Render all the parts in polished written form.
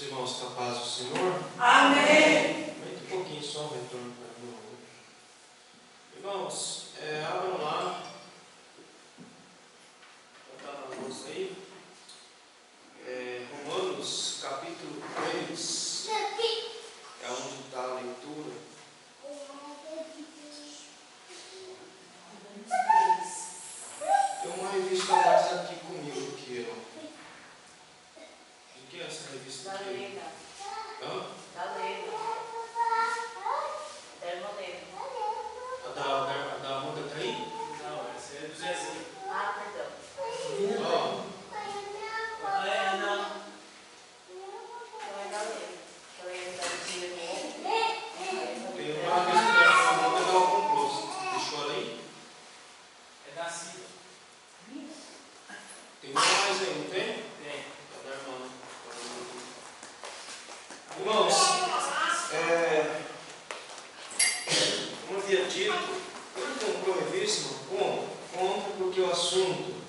Os irmãos capazes do Senhor. Amém. Muito pouquinho só um retorno para mim. Irmãos, abram lá. Está na luz aí. Romanos capítulo 3. É onde está a leitura. Tem uma revista mais aqui comigo que eu. De que é essa revista Da aqui? Lena. Hã? Da Lena. Termodema. A da Amanda tá aí? Não, essa é do Zezinho. Ah, perdão. Ó, Não. Também da Lena. Também da Lena. tem uma revista que a Amanda ela comprou. Você deixou ela aí? É da Cida. Tem uma mais aí, não tem? Tem. É da irmã. Irmãos, como eu havia dito, quem comprou a revista, compra porque o assunto,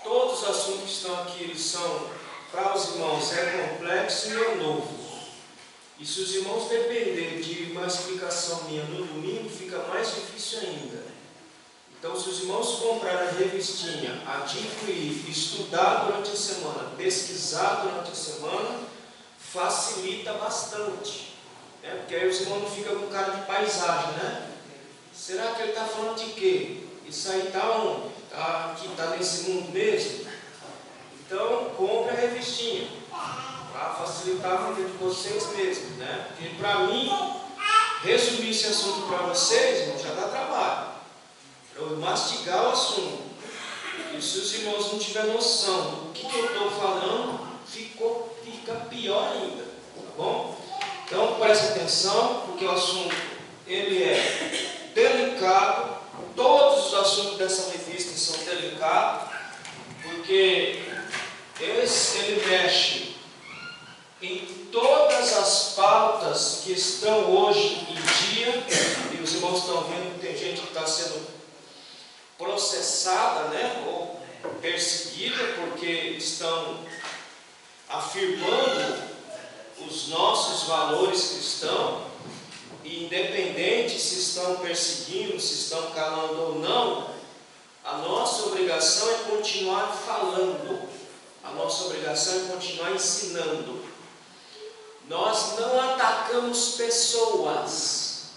todos os assuntos que estão aqui, eles são, para os irmãos, é complexo e é novo. E se os irmãos dependerem de uma explicação minha no domingo, fica mais difícil ainda. Então, se os irmãos comprarem a revistinha, adquirir, estudar durante a semana, pesquisar durante a semana, facilita bastante. Né? Porque aí os irmãos não ficam com cara de paisagem, né? Será que ele está falando de quê? Isso aí está onde? Aqui está nesse mundo mesmo? Então, compre a revistinha, para facilitar a vida de vocês mesmos, né? Porque para mim, resumir esse assunto para vocês, irmão, já dá trabalho. Para eu mastigar o assunto. E se os irmãos não tiverem noção do que eu estou falando, fica pior ainda, tá bom? Então preste atenção, porque o assunto ele é delicado. Todos os assuntos dessa revista são delicados, porque ele mexe em todas as pautas que estão hoje em dia, e os irmãos estão vendo que tem gente que está sendo processada, né, ou perseguida, porque estão afirmando os nossos valores cristãos, e independente se estão perseguindo, se estão calando ou não, a nossa obrigação é continuar falando, a nossa obrigação é continuar ensinando. Nós não atacamos pessoas,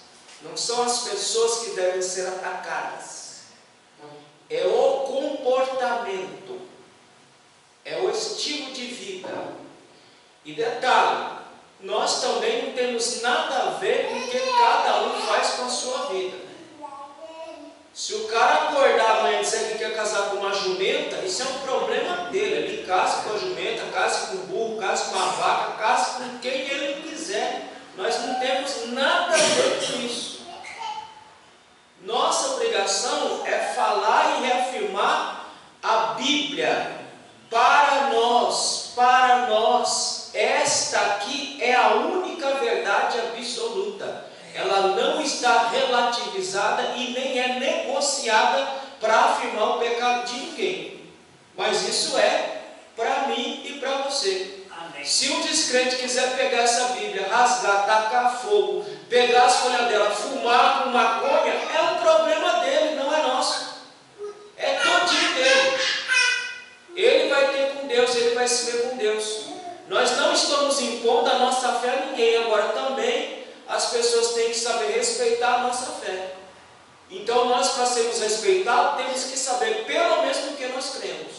não são as pessoas que devem ser atacadas. É o comportamento, é o estilo de vida. E detalhe, nós também não temos nada a ver com o que cada um faz com a sua vida. Se o cara acordar amanhã e dizer que quer casar com uma jumenta, isso é um problema dele. Ele casa com a jumenta, casa com o burro, casa com a vaca, casa com quem ele quiser. Nós não temos nada a ver com isso. Nossa obrigação é falar e reafirmar a Bíblia para nós. Esta aqui é a única verdade absoluta. Ela não está relativizada e nem é negociada para afirmar o pecado de ninguém. Mas isso é para mim e para você. Amém. Se um descrente quiser pegar essa Bíblia, rasgar, tacar fogo, pegar as folhas dela, fumar com maconha, é um problema dele, não é nosso. É todinho dele. Ele vai ter com Deus, ele vai se ver com Deus. Nós não estamos impondo a nossa fé a ninguém. Agora também as pessoas têm que saber respeitar a nossa fé. Então nós, para sermos respeitados, temos que saber pelo menos no que nós cremos.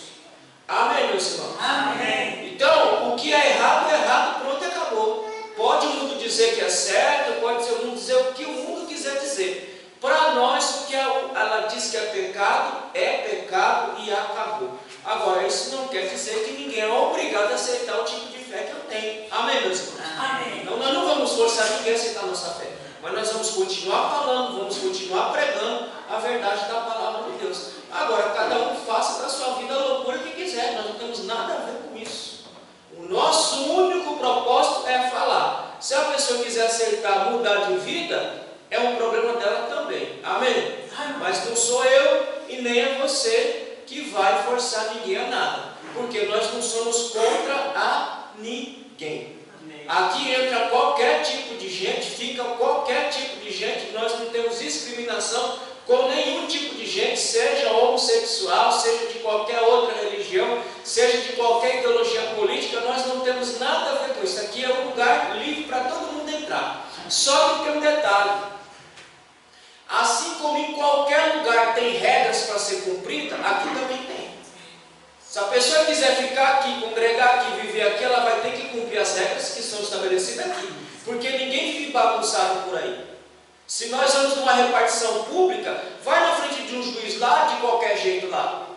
Amém, meus irmãos? Amém. Então, o que é errado, pronto, acabou. Pode o mundo dizer que é certo, pode o mundo dizer o que o mundo quiser dizer. Para nós, o que ela diz que é pecado e acabou. Agora, isso não quer dizer que ninguém é obrigado a aceitar o tipo de fé que eu tenho. Amém, meus irmãos? Amém. Então, nós não vamos forçar ninguém a aceitar a nossa fé. Mas nós vamos continuar falando, vamos continuar pregando a verdade da palavra de Deus. Agora, cada um faça da sua vida a loucura que quiser. Nós não temos nada a ver com isso. O nosso único propósito é falar. Se a pessoa quiser aceitar mudar de vida, é um problema dela também. Amém? Mas não sou eu e nem é você que vai forçar ninguém a nada. Porque nós não somos contra a ninguém. Aqui entra qualquer tipo de gente, fica qualquer tipo de gente, nós não temos discriminação com nenhum tipo de gente, seja homossexual, seja de qualquer outra religião, seja de qualquer ideologia política, nós não temos nada a ver com isso. Aqui é um lugar livre para todo mundo entrar. Só que tem um detalhe: assim como em qualquer lugar tem regras para ser cumprida, aqui também tem. Se a pessoa quiser ficar aqui, congregar aqui, viver aqui, ela vai ter que cumprir as regras que são estabelecidas aqui, porque ninguém vive bagunçado por aí. Se nós vamos numa repartição pública, vai na frente de um juiz lá de qualquer jeito lá.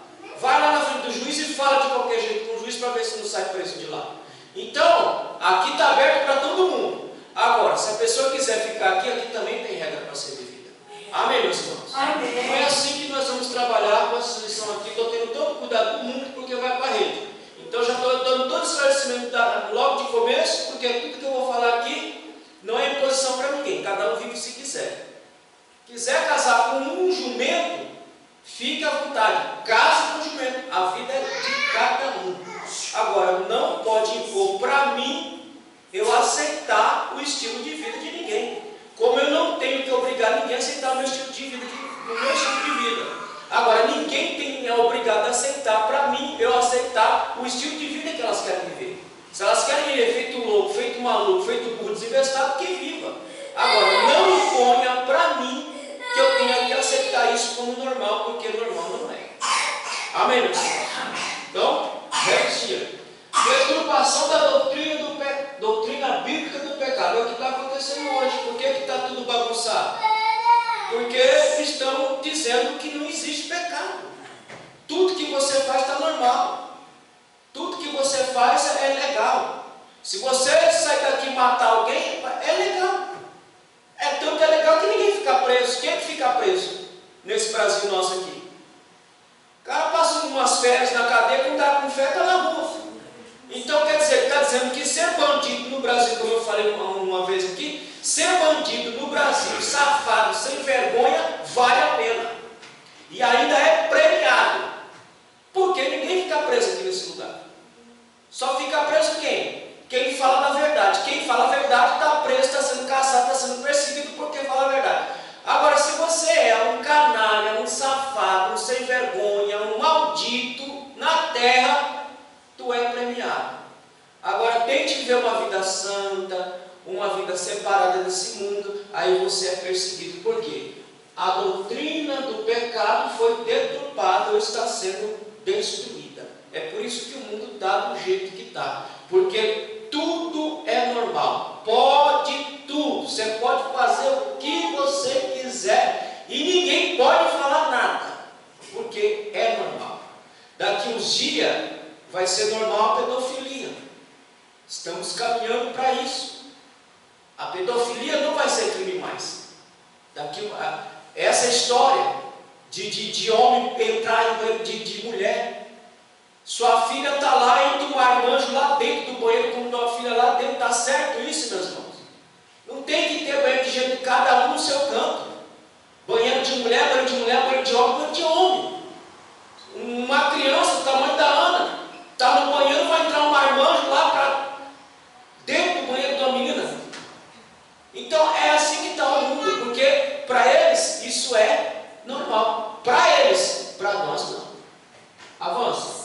Vai lá na frente do juiz e fala de qualquer jeito com o juiz para ver se não sai preso de lá. Então, aqui está aberto para todo mundo. Agora, se a pessoa quiser ficar aqui, aqui também tem regra para ser vivida. Amém, meus irmãos? Amém. Não é assim que nós vamos trabalhar com essa lição aqui. Estou tendo todo cuidado do mundo porque vai para a rede. Então, já estou dando todo esclarecimento logo de começo, porque tudo que eu vou falar aqui não é imposição para ninguém, cada um vive se quiser. Quiser casar com um jumento, fique à vontade, case com o jumento, a vida é de cada um. Agora, não pode impor para mim eu aceitar o estilo de vida de ninguém, como eu não tenho que obrigar ninguém a aceitar o meu estilo de vida, Agora, ninguém é obrigado a aceitar para mim eu aceitar o estilo de vida que elas querem viver. Se elas querem viver feito louco, feito maluco, feito burro, desinvestado, que viva. Agora, não imponha para mim que eu tenha que aceitar isso como normal, porque normal não é. Amém, meus irmãos? Então, repetia. Deturpação da doutrina bíblica do pecado. É o que está acontecendo hoje. Por que está tudo bagunçado? Porque estão dizendo que não existe pecado. Tudo que você faz está normal. Tudo que você faz é legal. Se você sair daqui e matar alguém, é legal. Tanto é legal que ninguém fica preso. Quem é que fica preso nesse Brasil nosso aqui? O cara passa umas férias na cadeia, quando está com fé, está na rua. Então quer dizer, está dizendo que ser bandido no Brasil, como eu falei uma vez aqui, ser bandido no Brasil, safado, sem vergonha, vale a pena. E ainda é premiado. Porque ninguém fica preso aqui nesse lugar. Só fica preso quem? Quem fala da verdade. Quem fala a verdade está preso, está sendo caçado, está sendo perseguido porque fala a verdade. Agora, se você é um canalha, um safado, um sem vergonha, um maldito na terra, tu é premiado. Agora, tente viver uma vida santa, uma vida separada desse mundo, aí você é perseguido. Por quê? A doutrina do pecado foi deturpada ou está sendo destruída. É por isso que o mundo está do jeito que está. Porque tudo é normal. Pode tudo. Você pode fazer o que você quiser. E ninguém pode falar nada. Porque é normal. Daqui uns dias vai ser normal a pedofilia. Estamos caminhando para isso. A pedofilia não vai ser crime mais. Essa história de homem entrar em banheiro de mulher. Sua filha está lá e tu marmanjo lá dentro do banheiro com tua filha lá dentro. Está certo isso, meus irmãos? Não tem que ter banheiro de gente, cada um no seu canto. Banheiro de mulher, banheiro de mulher, banheiro de homem, banheiro de homem. Uma criança do tamanho da Ana está no banheiro, vai entrar um marmanjo lá para dentro do banheiro da menina. Então é assim que está o mundo, porque para eles isso é normal. Para eles, para nós não. Avança.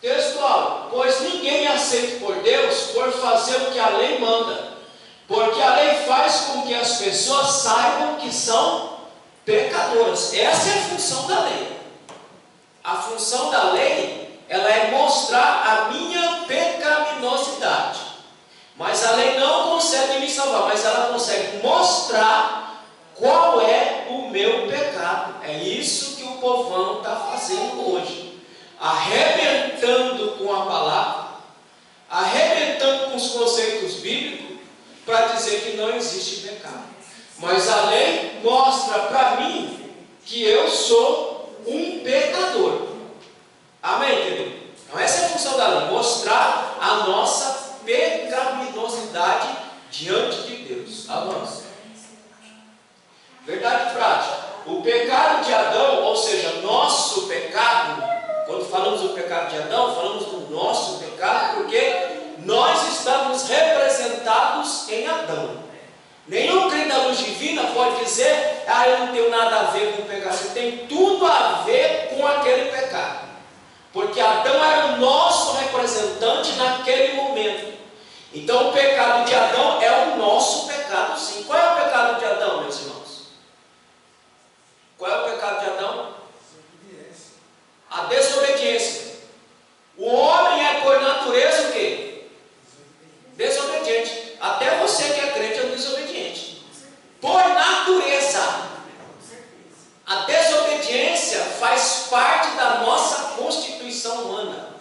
Textual. Pois ninguém é aceito por Deus por fazer o que a lei manda, porque a lei faz com que as pessoas saibam que são pecadoras. Essa é a função da lei. A função da lei, ela é mostrar a minha pecaminosidade. Mas a lei não consegue me salvar, mas ela consegue mostrar qual é o meu pecado. É isso que o povão está fazendo hoje. Arrebentando com a palavra, arrebentando com os conceitos bíblicos, para dizer que não existe pecado. Mas a lei mostra para mim que eu sou um pecador. Amém, querido? Então essa é a função da lei, mostrar a nossa pecaminosidade diante de Deus. Avança. Verdade prática. O pecado de Adão, ou seja, nosso pecado, quando falamos do pecado de Adão, falamos do nosso pecado, porque nós estamos Adão. Nenhum crente da luz divina pode dizer, eu não tenho nada a ver com o pecado. Você tem tudo a ver com aquele pecado. Porque Adão era o nosso representante naquele momento. Então o pecado de Adão é o nosso pecado, sim. Qual é o pecado de Adão, meus irmãos? Qual é o pecado de Adão? A desobediência. O homem é por natureza o quê? Desobediente. Até você que é crente é um desobediente. Por natureza. A desobediência faz parte da nossa constituição humana.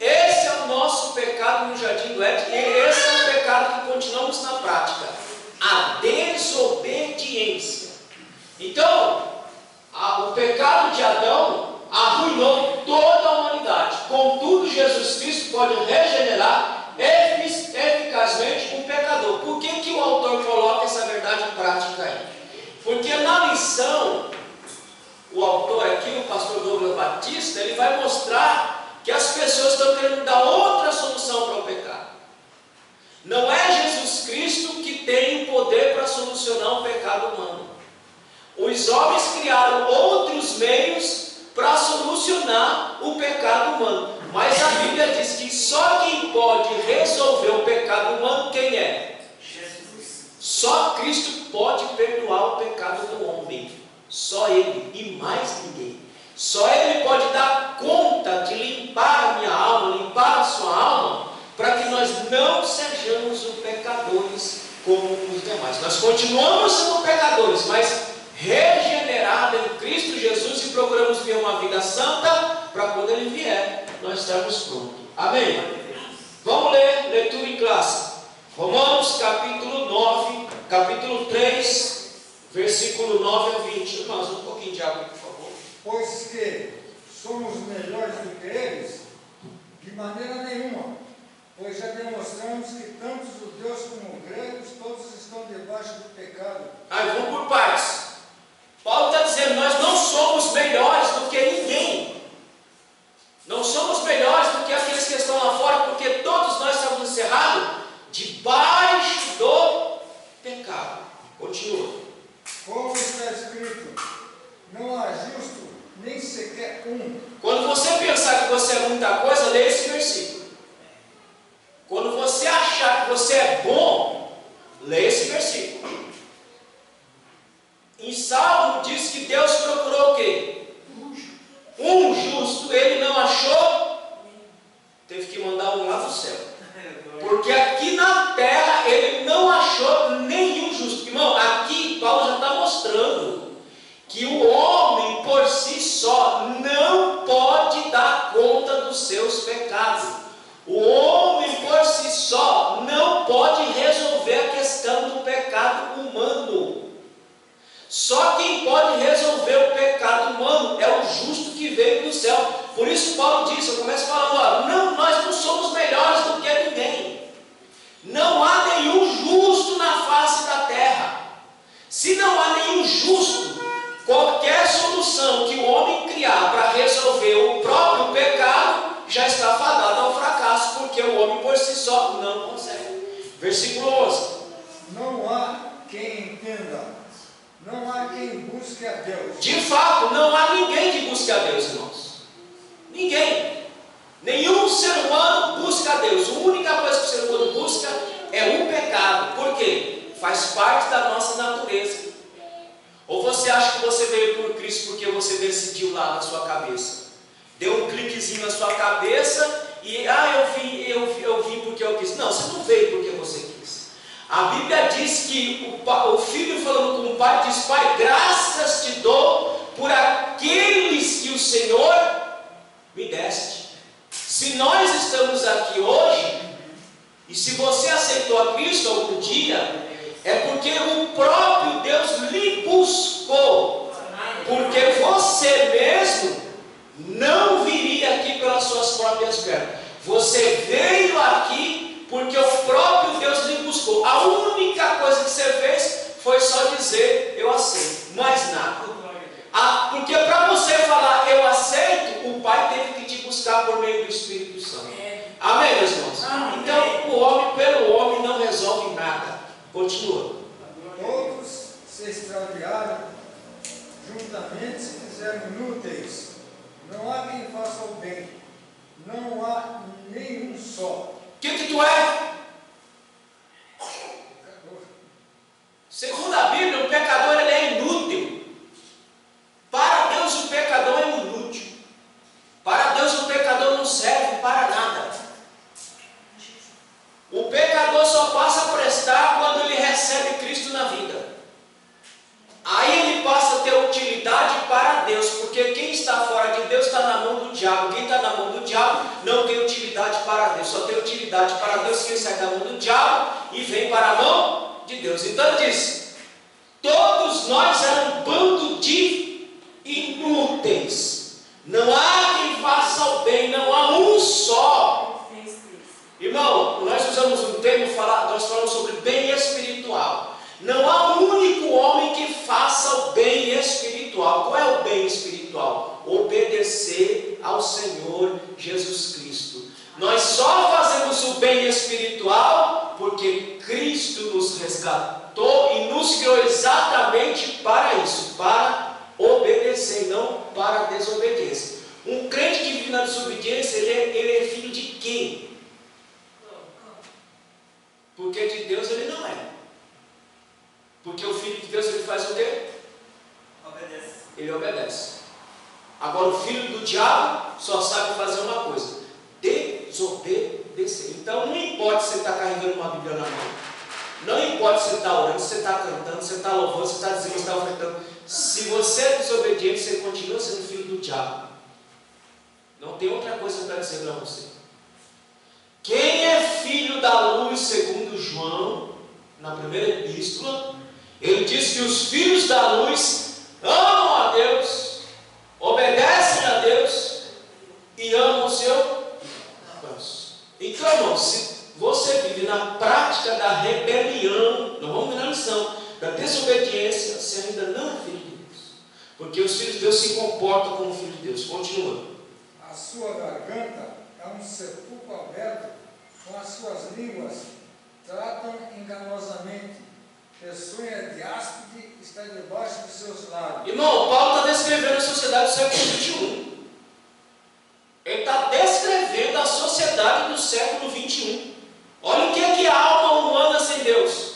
Esse é o nosso pecado no jardim do Éden, e esse é o pecado que continuamos na prática. A desobediência. Então, o pecado de Adão arruinou toda a humanidade. Contudo, Jesus Cristo pode regenerar eficazmente um pecador. Por que o autor coloca essa verdade em prática aí? Porque na lição, o autor aqui, o pastor Douglas Batista, ele vai mostrar que as pessoas estão querendo dar outra solução para o pecado. Não é Jesus Cristo que tem o poder para solucionar o pecado humano. Os homens criaram outros meios para solucionar o pecado humano. Mas a Bíblia diz que só quem pode resolver o pecado humano, quem é? Jesus. Só Cristo pode perdoar o pecado do homem. Só Ele e mais ninguém. Só Ele pode dar conta de limpar a minha alma, limpar a sua alma, para que nós não sejamos pecadores como os demais. Nós continuamos sendo pecadores, mas regenerados em Cristo Jesus, e procuramos viver uma vida santa, para quando Ele vier, nós estarmos prontos. Amém? Vamos ler, leitura em classe. Romanos capítulo 9, capítulo 3, versículo 9 ao 20. Irmãos, um pouquinho de água, por favor. Pois que somos melhores do que eles? De maneira nenhuma, pois já demonstramos que tanto os judeus como os gregos, todos estão debaixo do pecado. Vamos por partes. Paulo está dizendo, nós não somos melhores do que ninguém. Não somos melhores do que aqueles que estão lá fora, porque todos nós estamos encerrados debaixo do pecado. Continua. Como está escrito, não há justo nem sequer um. Quando você pensar que você é muita coisa, leia esse versículo. Quando você achar que você é bom, leia esse versículo. Em Salmo diz que Deus procurou o quê? Um justo. Ele não achou, teve que mandar um lá do céu. Porque aqui na terra ele não achou nenhum justo. Irmão, aqui Paulo já está mostrando que o homem por si só não pode dar conta dos seus pecados. O homem por si só não pode resolver a questão do pecado humano. Só quem pode resolver o pecado humano é o justo que veio do céu. Por isso Paulo diz, eu começo falando, não, nós não somos melhores do que ninguém. Não há nenhum justo na face da terra. Se não há nenhum justo, qualquer solução que o homem criar para resolver o próprio pecado já está fadada ao fracasso, porque o homem por si só não consegue. Versículo 11. Não há quem entenda. Não há quem busque a Deus. De fato, não há ninguém que busque a Deus, irmãos. Ninguém. Nenhum ser humano busca a Deus. A única coisa que o ser humano busca é o pecado. Por quê? Faz parte da nossa natureza. Ou você acha que você veio por Cristo porque você decidiu lá na sua cabeça? Deu um cliquezinho na sua cabeça e eu vim porque eu quis. Não, você não veio porque você quis. A Bíblia diz que o filho falando com o pai diz: Pai, graças te dou por aqueles que o Senhor me deste. Se nós estamos aqui hoje, e se você aceitou a Cristo algum dia, é porque o próprio Deus lhe buscou. Porque você mesmo não viria aqui pelas suas próprias pernas. Você veio aqui porque o próprio Deus lhe buscou. A única coisa que você fez foi só dizer: eu aceito, mais nada. Porque para você falar eu aceito, o Pai teve que te buscar por meio do Espírito Santo. Amém, meus irmãos? Então o homem pelo homem não resolve nada. Continua. Todos se extraviaram, juntamente se fizeram inúteis. Não há quem faça o bem, não há nenhum só. O que tu é? Segundo a Bíblia, o pecador ele é inútil. Para Deus o pecador é inútil. Para Deus o pecador não serve para nada. O pecador só passa a prestar quando ele recebe Cristo na vida. Aí ele passa a ter utilidade para Deus, porque quem está fora de Deus está na mão do diabo. Quem está na mão do diabo não tem utilidade para Deus, só tem utilidade para Deus quem sai da mão do diabo e vem para a mão de Deus. Então ele diz: todos nós éramos um bando de inúteis. Não há quem faça o bem, não há um só. Irmão, nós usamos um termo, nós falamos sobre bem espiritual. Não há um único homem que faça o bem espiritual. Qual é o bem espiritual? Obedecer ao Senhor Jesus Cristo. Nós só fazemos o bem espiritual porque Cristo nos resgatou e nos criou exatamente para isso, para obedecer, não para a desobediência. Um crente que vive na desobediência, ele é filho de quem? Porque de Deus ele não é. Porque o filho de Deus ele faz o quê? Obedece. Ele obedece. Agora o filho do diabo só sabe fazer uma coisa: desobedecer. Então não importa se você está carregando uma Bíblia na mão, não importa se você está orando, se você está cantando, se você está louvando, se você está dizendo, se você está ofertando. Se você é desobediente, você continua sendo filho do diabo. Não tem outra coisa para dizer para você. Quem é filho da luz, segundo João, na primeira epístola, ele diz que os filhos da luz amam a Deus, obedecem a Deus e amam o seu Deus. Então, irmão, se você vive na prática da rebelião, não vamos ver na lição, da desobediência, você ainda não é filho de Deus. Porque os filhos de Deus se comportam como filho de Deus. Continua. A sua garganta é um sepulcro aberto, com as suas línguas tratam enganosamente. Peçonha de áspide está debaixo dos seus lábios. Irmão, Paulo está descrevendo a sociedade do século XXI. Ele está descrevendo a sociedade do século XXI. Olha o que é a alma humana sem Deus.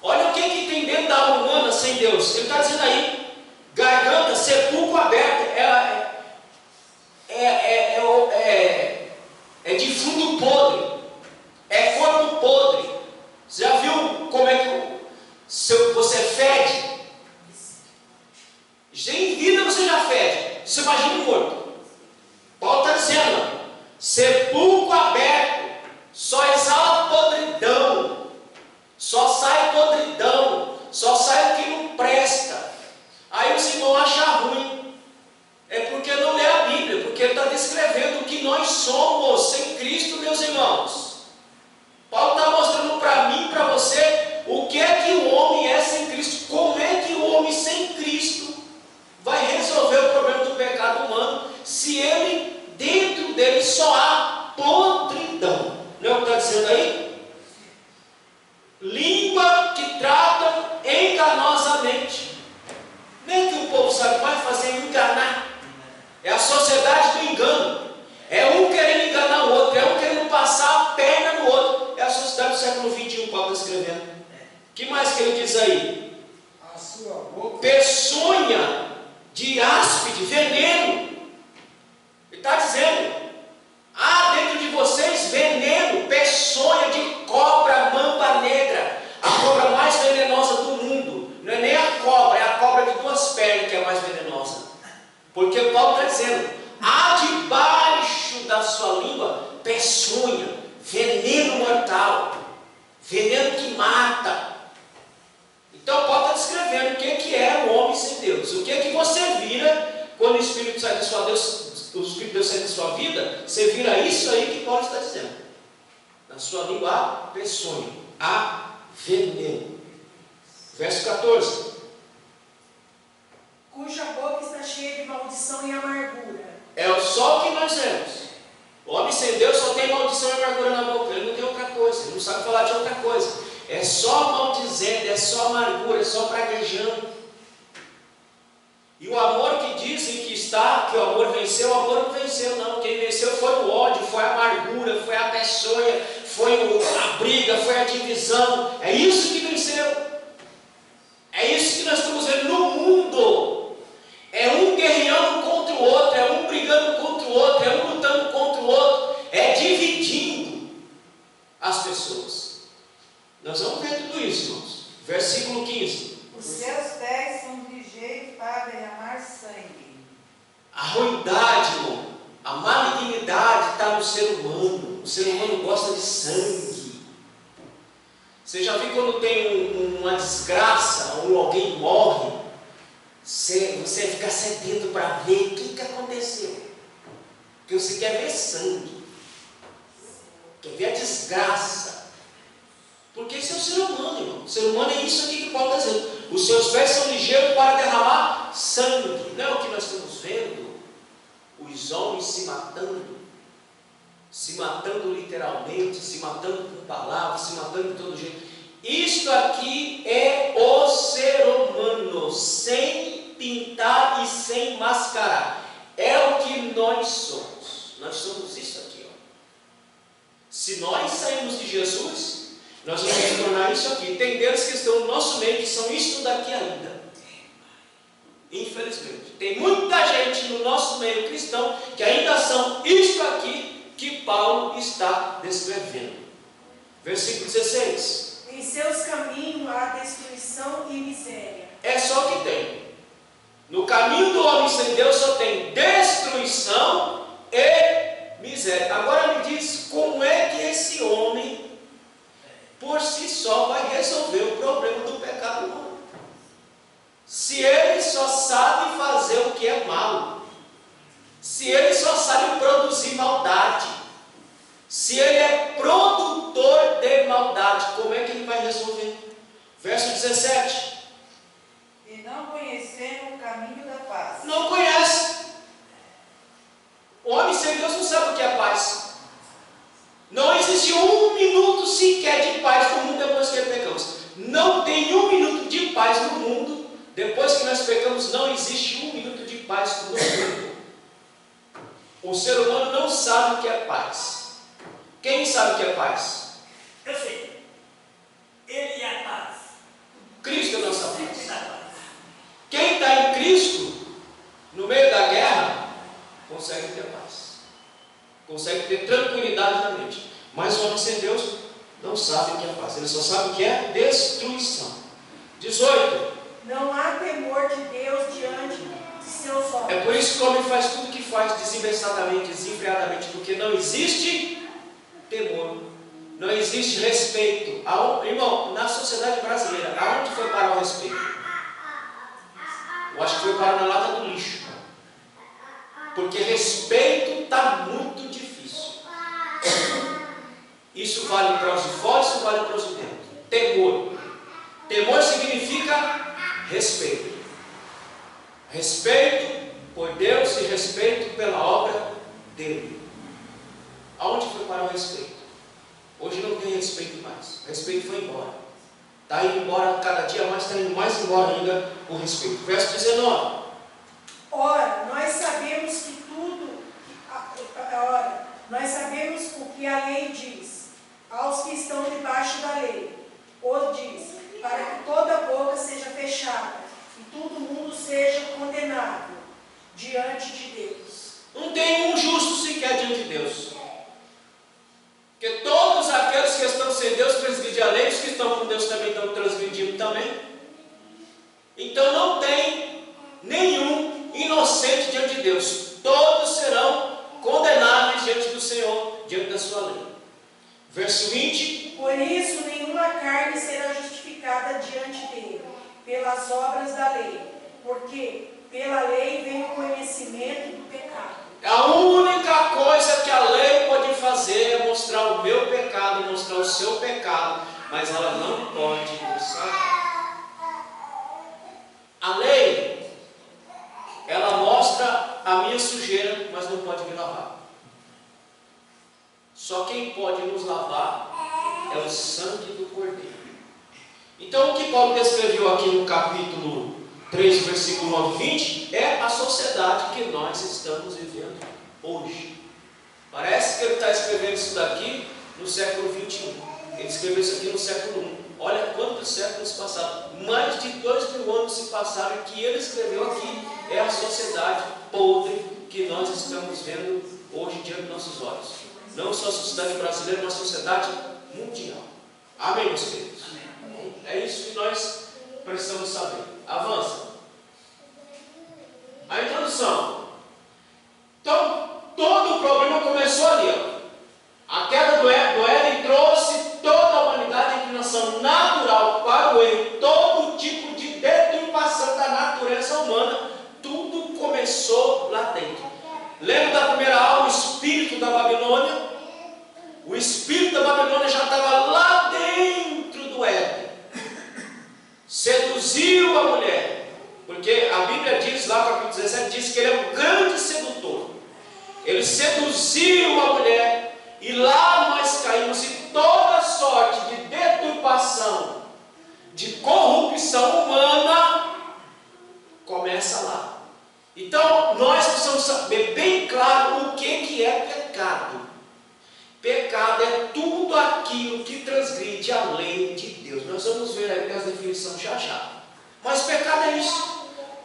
Olha o que tem dentro da alma humana sem Deus. Ele está dizendo aí, garganta, sepulcro aberto, é defunto podre, é corpo podre. Você já viu como é que você fede? Em vida você já fede, você imagina um morto. Paulo está dizendo, sepulcro aberto, só exala podridão, só sai podridão, só sai o que não presta. Aí os irmãos acham ruim, é porque não lê a Bíblia, porque ele está descrevendo o que nós somos sem Cristo, meus irmãos. Paulo está mostrando para mim e para você o que é que o homem é sem Cristo, como é que o homem sem Cristo vai resolver o problema do pecado humano, se ele, dentro dele, só há podridão. Não é o que está dizendo aí? Língua que tratam enganosamente. Nem que o povo sabe mais fazer enganar. É a sociedade do engano. É um querendo enganar o outro, é um querendo passar a perna no outro. É a sociedade do século XXI, Paulo está escrevendo. O que mais que ele diz aí? A sua boca. Peçonha de áspide, veneno. Ele está dizendo, há dentro de vocês veneno, peçonha de cobra, mamba negra, a cobra mais venenosa do mundo. Não é nem a cobra, é a cobra de duas pernas que é a mais venenosa. Porque Paulo está dizendo, há debaixo da sua língua peçonha, veneno mortal, veneno que mata. Então Paulo está descrevendo o que é o homem sem Deus. O que é que você vira quando o Espírito sai da sua Deus, o Espírito de Deus sai da sua vida? Você vira isso aí que Paulo está dizendo. Na sua língua há peçonha, há veneno. Verso 14. Cuja boca está cheia de maldição e amargura. É só o que nós temos. O homem sem Deus só tem maldição e amargura na boca. Ele não tem outra coisa, ele não sabe falar de outra coisa. é só maldizendo, é só amargura, é só praguejando. E o amor que dizem que está, que o amor não venceu não. Quem venceu foi o ódio, foi a amargura, foi a peçonha, foi a briga, foi a divisão. É isso que venceu. É isso que nós estamos vendo no mundo. É um guerreando contra o outro, é um brigando contra o outro, é um lutando contra o outro, é dividindo as pessoas. Nós vamos ver tudo isso, irmãos. Versículo 15. Os seus pés são ligeiros para derramar sangue. A ruindade, irmão, a malignidade está no ser humano. O ser humano gosta de sangue. Você já viu quando tem uma desgraça ou alguém morre? Você fica sedento para ver o que aconteceu. Porque você quer ver sangue. Quer ver a desgraça. Porque esse é o ser humano, irmão. O ser humano é isso aqui que Paulo está dizendo. Os seus pés são ligeiros para derramar sangue. Não é o que nós estamos vendo? Os homens se matando literalmente, se matando com palavras, se matando de todo jeito. Isto aqui é o ser humano, sem pintar e sem mascarar. É o que nós somos. Nós somos isso aqui, ó. Se nós sairmos de Jesus, nós vamos nos tornar isso aqui. Tem Deus que estão no nosso meio, que são isso daqui ainda. Infelizmente. Tem muita gente no nosso meio cristão que ainda são isto aqui que Paulo está descrevendo. Versículo 16. Em seus caminhos há destruição e miséria. É só o que tem. No caminho do homem sem Deus só tem destruição e miséria. Agora me diz, como é que esse homem por si só vai resolver o problema do pecado humano? Se ele só sabe fazer o que é mal, se ele só sabe produzir maldade, se ele é produtor de maldade, como é que ele vai resolver? Verso 17. E não conhecendo o caminho da paz. Não conhece. O homem sem Deus não sabe o que é paz. Não existe um minuto sequer de paz no mundo depois que pecamos. Não tem um minuto de paz no mundo. Depois que nós pecamos, não existe um minuto de paz no mundo. O ser humano não sabe o que é paz. Quem sabe o que é paz? Eu sei. Ele é a paz. Cristo é a nossa Ele paz. é a paz. Quem está em Cristo, no meio da guerra, consegue ter paz. Consegue ter tranquilidade na mente. Mas o homem sem Deus não sabe o que é paz. Ele só sabe o que é destruição. 18. Não há temor de Deus diante de seus olhos. É por isso que o homem faz tudo o que faz desinvestadamente, desenfreadamente, porque não existe temor, não existe respeito. Irmão, na sociedade brasileira, aonde foi parar o respeito? Eu acho que foi parar na lata do lixo. Porque respeito está muito difícil. Isso vale para os de fora, isso vale para os de dentro. Temor. Temor significa respeito. Respeito por Deus e respeito pela obra dele. Aonde foi parar o respeito? Hoje não tem respeito mais. O respeito foi embora. Está indo embora cada dia mais, está indo mais embora ainda o respeito. Verso 19. Ora, nós sabemos que nós sabemos o que a lei diz aos que estão debaixo da lei. Ou diz, para que toda boca seja fechada e todo mundo seja condenado diante de Deus. Não tem um justo sequer diante de Deus. Porque todos aqueles que estão sem Deus transgridem a lei, os que estão com Deus também estão transgredindo também. Então não tem nenhum inocente diante de Deus. Todos serão condenáveis diante do Senhor, diante da sua lei. Verso 20. Por isso nenhuma carne será justificada diante dele, pelas obras da lei, porque pela lei vem o conhecimento do pecado. A única coisa que a lei pode fazer é mostrar o meu pecado, mostrar o seu pecado, mas ela não pode nos salvar. A lei, ela mostra a minha sujeira, mas não pode me lavar. Só quem pode nos lavar é o sangue do Cordeiro. Então, o que Paulo descreveu aqui no capítulo 3, versículo 9 e 20, é a sociedade que nós estamos vivendo hoje. Parece que ele está escrevendo isso daqui no século 21. Ele escreveu isso aqui no século 1. Olha quantos séculos passaram. Mais de 2000 anos se passaram e o que ele escreveu aqui é a sociedade podre que nós estamos vendo hoje diante dos nossos olhos. Não só a sociedade brasileira, mas a sociedade mundial. Amém, meus queridos? É isso que nós precisamos saber. Avança. A introdução. Então, todo o problema começou ali. A queda do Éden trouxe toda a humanidade em inclinação natural para o erro. Todo tipo de deturpação da natureza humana. Tudo começou lá dentro. Lembra da primeira aula, o espírito da Babilônia? O espírito da Babilônia já estava lá dentro do Éden. Seduziu a mulher. Porque a Bíblia diz lá, capítulo 17, diz que ele é um grande sedutor. Ele seduziu a mulher. E lá nós caímos em toda sorte de deturpação, de corrupção humana, começa lá. Então, nós precisamos saber bem claro o que é pecado. Pecado é tudo aquilo que transgride a lei de Deus. Nós vamos ver aí as definições já. Mas pecado é isso.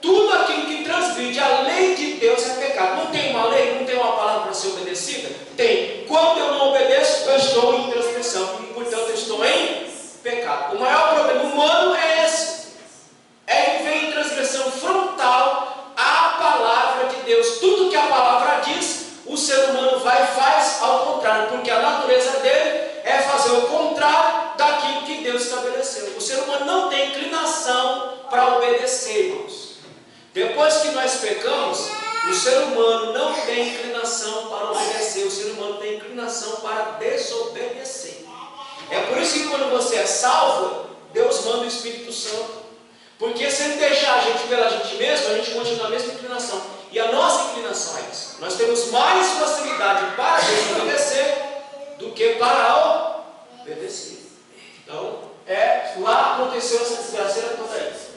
Tudo aquilo que transgride a lei de Deus é pecado. Não tem uma lei, não tem uma palavra para ser obedecida? Tem. Quando eu não obedeço, eu estou em transgressão. E, portanto, eu estou em pecado. O maior problema humano é esse. É viver em transgressão frontal à palavra de Deus. Tudo que a palavra diz, o ser humano vai e faz ao contrário. Porque a natureza dele é fazer o contrário daquilo que Deus estabeleceu. O ser humano não tem inclinação para obedecer, irmãos. Depois que nós pecamos, o ser humano não tem inclinação para obedecer, o ser humano tem inclinação para desobedecer. É por isso que quando você é salvo, Deus manda o Espírito Santo. Porque se Ele deixar a gente pela gente mesmo, a gente continua a mesma inclinação. E a nossa inclinação é essa. Nós temos mais facilidade para desobedecer do que para obedecer. Então, lá aconteceu essa desgraceira toda isso.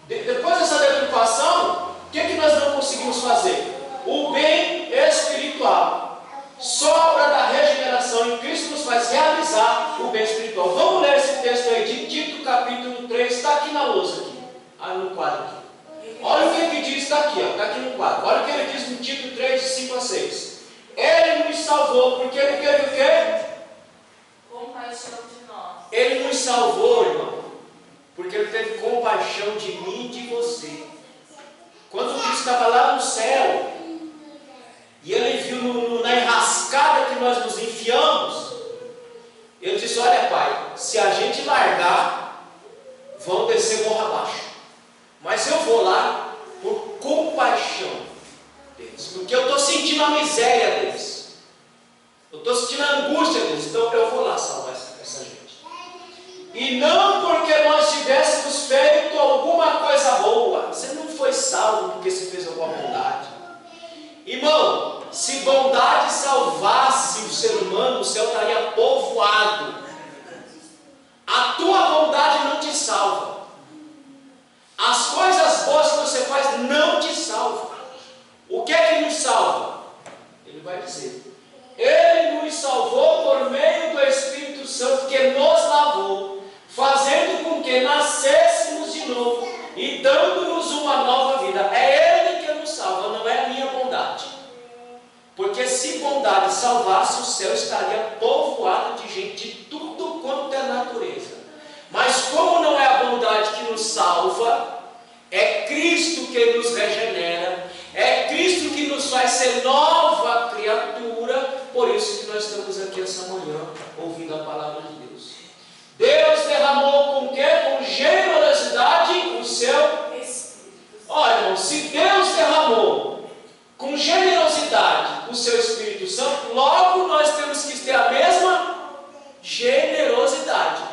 Depois dessa deturpação, o que nós não conseguimos fazer? O bem espiritual. Só obra da regeneração em Cristo nos faz realizar o bem espiritual. Vamos ler esse texto aí de Tito, capítulo 3, está aqui na lousa, no quadro aqui. Olha o que diz, está aqui, está aqui no quadro. Olha o que ele diz no Tito 3, de 5 a 6. Ele nos salvou, porque ele teve o quê? Compaixão de nós. Ele nos salvou, irmão, porque Ele teve compaixão de mim e de você. Quando Cristo estava lá no céu, e Ele viu na enrascada que nós nos enfiamos, Ele disse: olha, Pai, se a gente largar, vão descer morro abaixo. Mas eu vou lá por compaixão deles, porque eu estou sentindo a miséria deles. Eu estou sentindo a angústia deles, então eu vou lá salvar essa gente. E não porque nós tivéssemos feito alguma coisa boa. Você não foi salvo porque você fez alguma bondade. Irmão, se bondade salvasse o ser humano, o céu estaria povoado. A tua bondade não te salva. As coisas boas que você faz não te salvam. O que é que nos salva? Ele vai dizer: Ele nos salvou por meio do Espírito Santo que nos lavou, fazendo com que nascêssemos de novo e dando-nos uma nova vida. É Ele que nos salva, não é a minha bondade. Porque se bondade salvasse, o céu estaria povoado de gente de tudo quanto é natureza. Mas como não é a bondade que nos salva, é Cristo que nos regenera, é Cristo que nos faz ser nova criatura. Por isso que nós estamos aqui essa manhã ouvindo a palavra de Deus. Deus derramou com o quê? Com generosidade o seu Espírito. Olha, irmão, se Deus derramou com generosidade o seu Espírito Santo, logo nós temos que ter a mesma generosidade.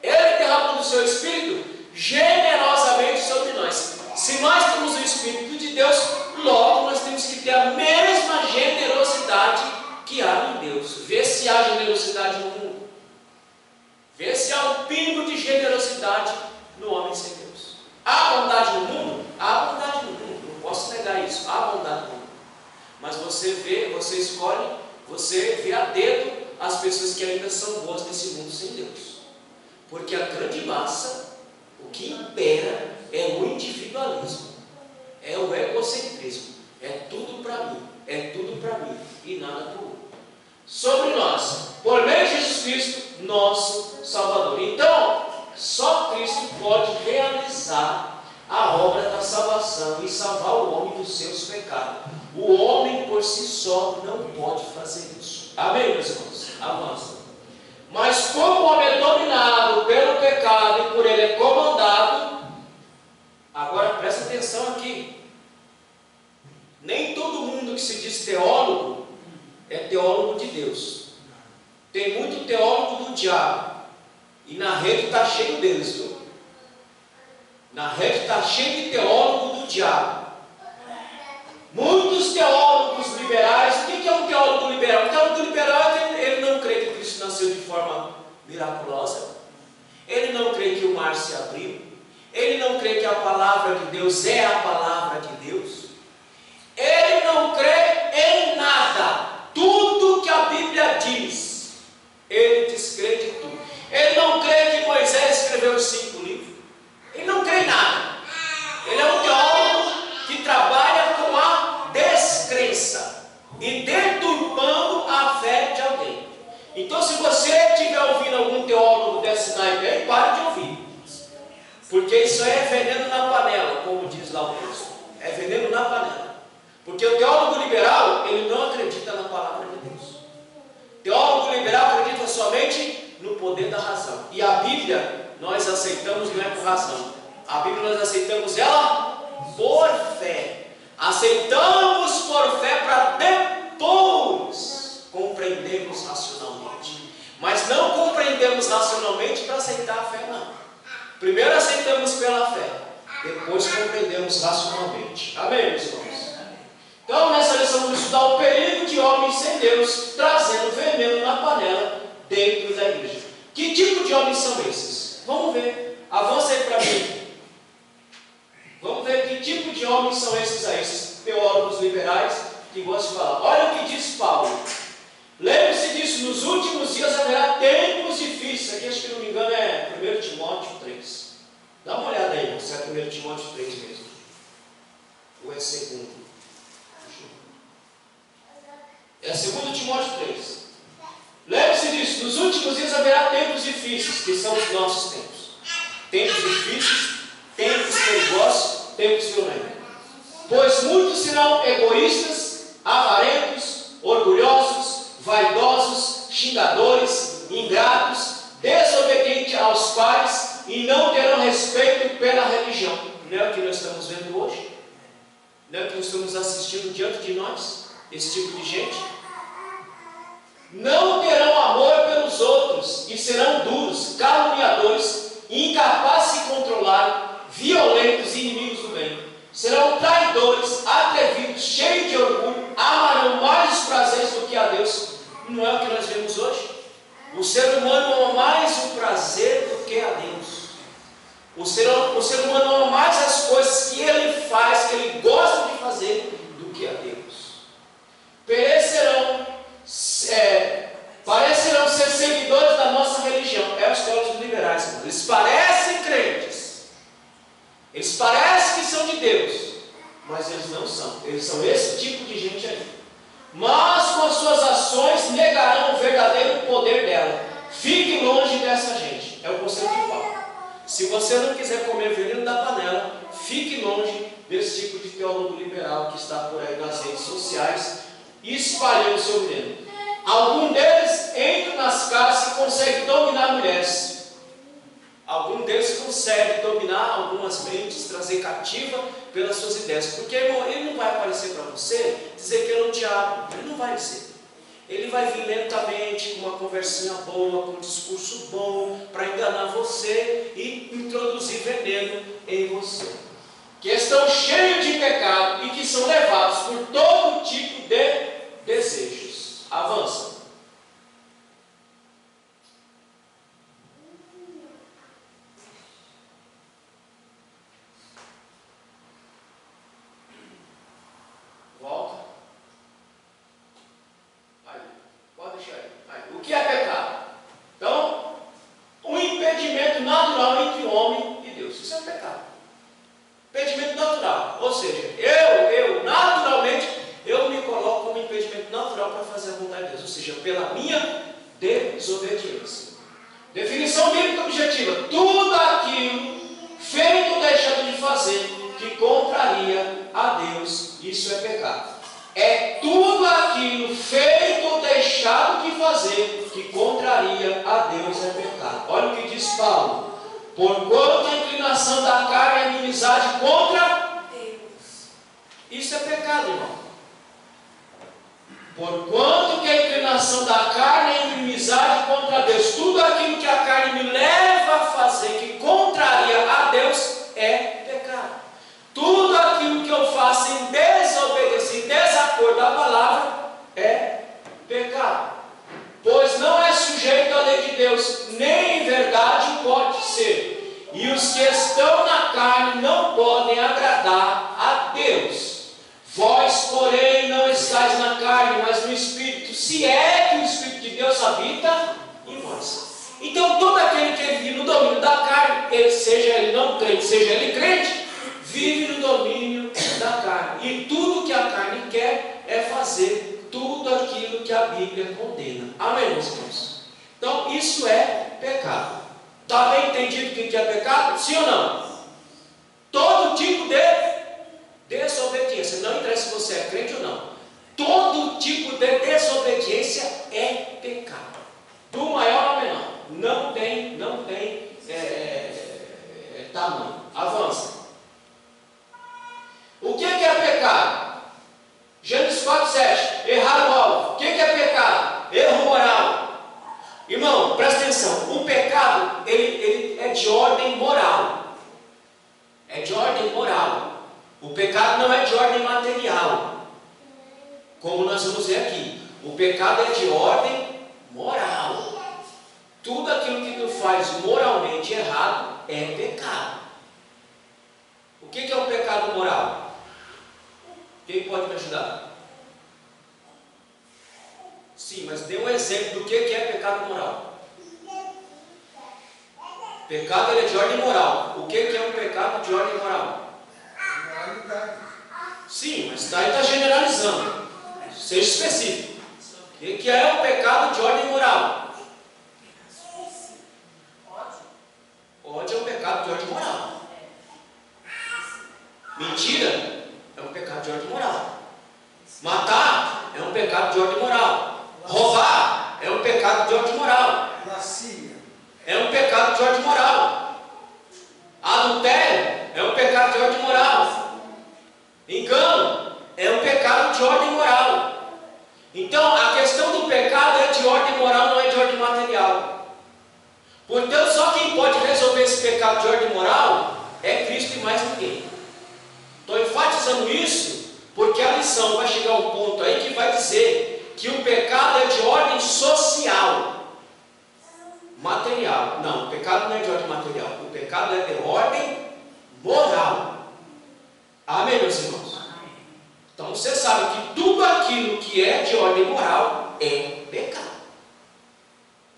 Ele derramou do seu Espírito generosamente sobre nós. Se nós temos o Espírito de Deus, logo nós temos que ter a mesma generosidade que há em Deus. Vê se há generosidade no mundo. Vê se há há um pingo de generosidade no homem sem Deus. Há bondade no mundo? Há bondade no mundo, não posso negar isso, há bondade no mundo. Mas você vê, você escolhe, você vê a dedo as pessoas que ainda são boas nesse mundo sem Deus. Porque a grande massa, o que impera é o individualismo, é o egocentrismo, é tudo para mim e nada para o outro. Sobre nós, por meio de Jesus Cristo, nosso Salvador. Então, só Cristo pode realizar a obra da salvação e salvar o homem dos seus pecados. O homem por si só não pode fazer isso. Amém, meus irmãos? Avança. Mas como o homem é dominado pelo pecado e por ele é comandado, agora presta atenção aqui. Nem todo mundo que se diz teólogo é teólogo de Deus. Tem muito teólogo do diabo. E na rede está cheio deles, viu? Na rede está cheio de teólogo do diabo. Muitos teólogos liberais. O que é um teólogo liberal? Um teólogo liberal é que ele não crê que Cristo nasceu de forma miraculosa. Ele não crê que o mar se abriu. Ele não crê que a palavra de Deus é a palavra de Deus. Ele não crê em nada. Tudo que a Bíblia diz, ele descrê de tudo. Ele não crê que Moisés escreveu os 5 livros. Ele não crê em nada. Ele é um teólogo que trabalha com a descrença e deturpando a fé de alguém. Então, se você estiver ouvindo algum teólogo desse naipe aí, pare de ouvir. Porque isso é veneno na panela, como diz lá o texto. É veneno na panela. Porque o teólogo liberal, ele não acredita na palavra de Deus. O teólogo liberal acredita somente no poder da razão. E a Bíblia, nós aceitamos não é por razão. A Bíblia nós aceitamos ela por fé. Aceitamos por fé para depois compreendermos racionalmente. Mas não compreendemos racionalmente para aceitar a fé, não. Primeiro aceitamos pela fé, depois compreendemos racionalmente. Amém, meus irmãos? Então, nessa lição, vamos estudar o perigo de homens sem Deus, trazendo veneno na panela dentro da igreja. Que tipo de homens são esses? Vamos ver. Avança aí para mim. Vamos ver que tipo de homens são esses aí, esses teólogos liberais que gostam de falar. Olha o que diz Paulo. Lembre-se disso, nos últimos dias haverá tempos difíceis. Aqui, acho que não me engano, é 1 Timóteo 3. Dá uma olhada aí, se é 1 Timóteo 3 mesmo. Ou é 2? É 2 Timóteo 3. Lembre-se disso, nos últimos dias haverá tempos difíceis, que são os nossos tempos. Tempos difíceis, tempos perigosos, tempos violentos. Pois muitos serão egoístas, avarentos, orgulhosos, vaidosos, xingadores, ingratos, desobedientes aos pais e não terão respeito pela religião. Não é o que nós estamos vendo hoje? Não é o que nós estamos assistindo diante de nós? Esse tipo de gente? Não terão amor pelos outros e serão duros, caluniadores, incapazes de se controlar, violentos e inimigos do bem. Serão traidores, atrevidos, cheios de orgulho, amarão mais os prazeres do que a Deus. Não é o que nós vemos hoje? O ser humano ama mais o prazer do que a Deus. O ser humano ama mais as coisas que ele faz, que ele gosta de fazer, do que a Deus. Parecerão ser seguidores da nossa religião. É os teólogos liberais, irmão. Eles parecem crentes. Eles parecem que são de Deus, mas eles não são. Eles são esse tipo de gente aí. Mas com as suas ações negarão o verdadeiro poder dela. Fique longe dessa gente. É o conselho de Paulo. Se você não quiser comer veneno da panela, fique longe desse tipo de teólogo liberal que está por aí nas redes sociais espalhando o seu veneno. Algum deles entra nas casas e consegue dominar mulheres. Algum deles consegue dominar algumas mentes, trazer cativa pelas suas ideias. Porque, irmão, ele não vai aparecer para você dizer que ele é o diabo. Ele não vai dizer. Ele vai vir lentamente, com uma conversinha boa, com um discurso bom, para enganar você e introduzir veneno em você. Que estão cheios de pecado e que são levados por todo tipo de desejos. Avança. da minha desobediência. Definição bíblica objetiva: tudo aquilo feito ou deixado de fazer que contraria a Deus, isso é pecado. É tudo aquilo feito ou deixado de fazer que contraria a Deus, é pecado. Olha o que diz Paulo: porquanto a inclinação da carne é inimizade contra Deus. Isso é pecado, irmão. Porquanto que a inclinação da carne é inimizade contra Deus. Tudo aquilo que a carne me leva a fazer que contraria a Deus é pecado. Tudo aquilo que eu faço em desobediência, em desacordo à palavra, é pecado. Pois não é sujeito à lei de Deus, nem em verdade pode ser. E os que estão na carne não podem agradar a Deus. Vós, porém, não estáis na carne, mas no Espírito, se é que o Espírito de Deus habita em vós. Então, todo aquele que vive no domínio da carne, seja ele não crente, seja ele crente, vive no domínio da carne. E tudo que a carne quer é fazer tudo aquilo que a Bíblia condena. Amém, meus irmãos? Então, isso é pecado. Está bem entendido o que é pecado? Sim ou não? Todo tipo de desobediência, não interessa se você é crente ou não, todo tipo de desobediência é pecado, do maior ao menor, não tem tamanho. Avança. O que é pecado? Gênesis 4:7, errar o alvo. O que é pecado? Erro moral. Irmão, presta atenção, o pecado ele é de ordem moral, é de ordem moral. O pecado não é de ordem material, como nós vamos ver aqui. O pecado é de ordem moral. Tudo aquilo que tu faz moralmente errado é pecado. O que é um pecado moral? Quem pode me ajudar? Sim, mas dê um exemplo do que é pecado moral. Pecado ele é de ordem moral. O que é um pecado de ordem moral? Sim, mas daí está generalizando. Seja específico. O que é um pecado de ordem moral? Ódio é um pecado de ordem moral. Mentira é um pecado de ordem moral. Matar é um pecado de ordem moral. Roubar é um pecado de ordem moral. É um pecado de ordem moral. Adultério é um pecado de ordem moral. Engano é um pecado de ordem moral. Então a questão do pecado é de ordem moral, não é de ordem material. Portanto, só quem pode resolver esse pecado de ordem moral é Cristo e mais ninguém. Estou enfatizando isso porque a lição vai chegar a um ponto aí que vai dizer que o pecado é de ordem social. Material. Não, o pecado não é de ordem material. O pecado é de ordem moral. Amém, meus irmãos? Então você sabe que tudo aquilo que é de ordem moral é pecado.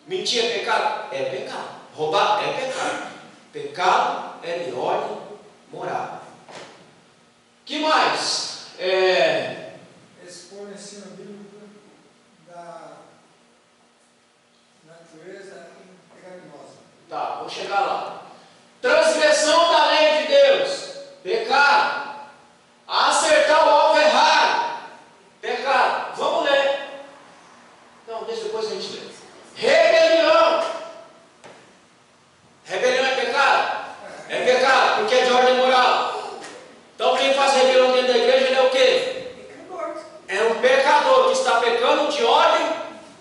Mentir é pecado? É pecado. Roubar é pecado. Pecado é de ordem moral. Que mais? Expor o ensino bíblico da natureza pecaminosa. Tá, vou chegar lá. Transgressão da lei de Deus, pecado. Acertar o alvo errado, pecado. Vamos ler. Não, deixa depois a gente ler. Rebelião. Rebelião é pecado? É pecado, porque é de ordem moral. Então quem faz rebelião dentro da igreja, ele é o quê? Pecador. É um pecador que está pecando de ordem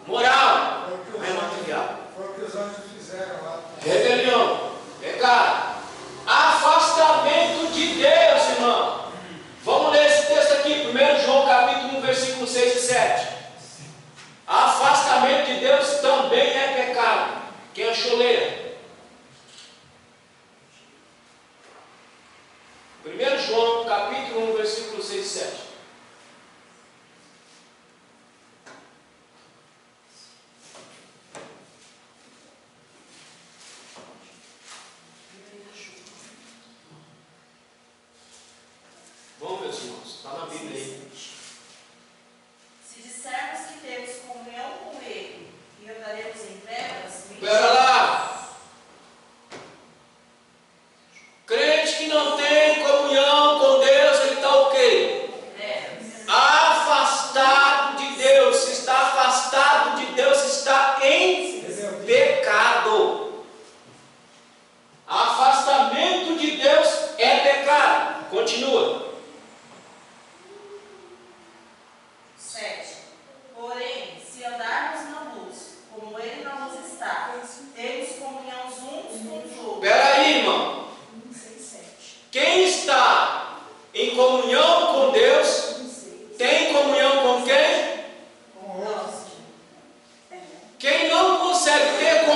moral. Não é material. Foi o que os anjos fizeram lá. Rebelião, pecado. Afastamento de Deus, irmão. Vamos ler esse texto aqui, 1 João capítulo 1, versículo 6 e 7. Afastamento de Deus também é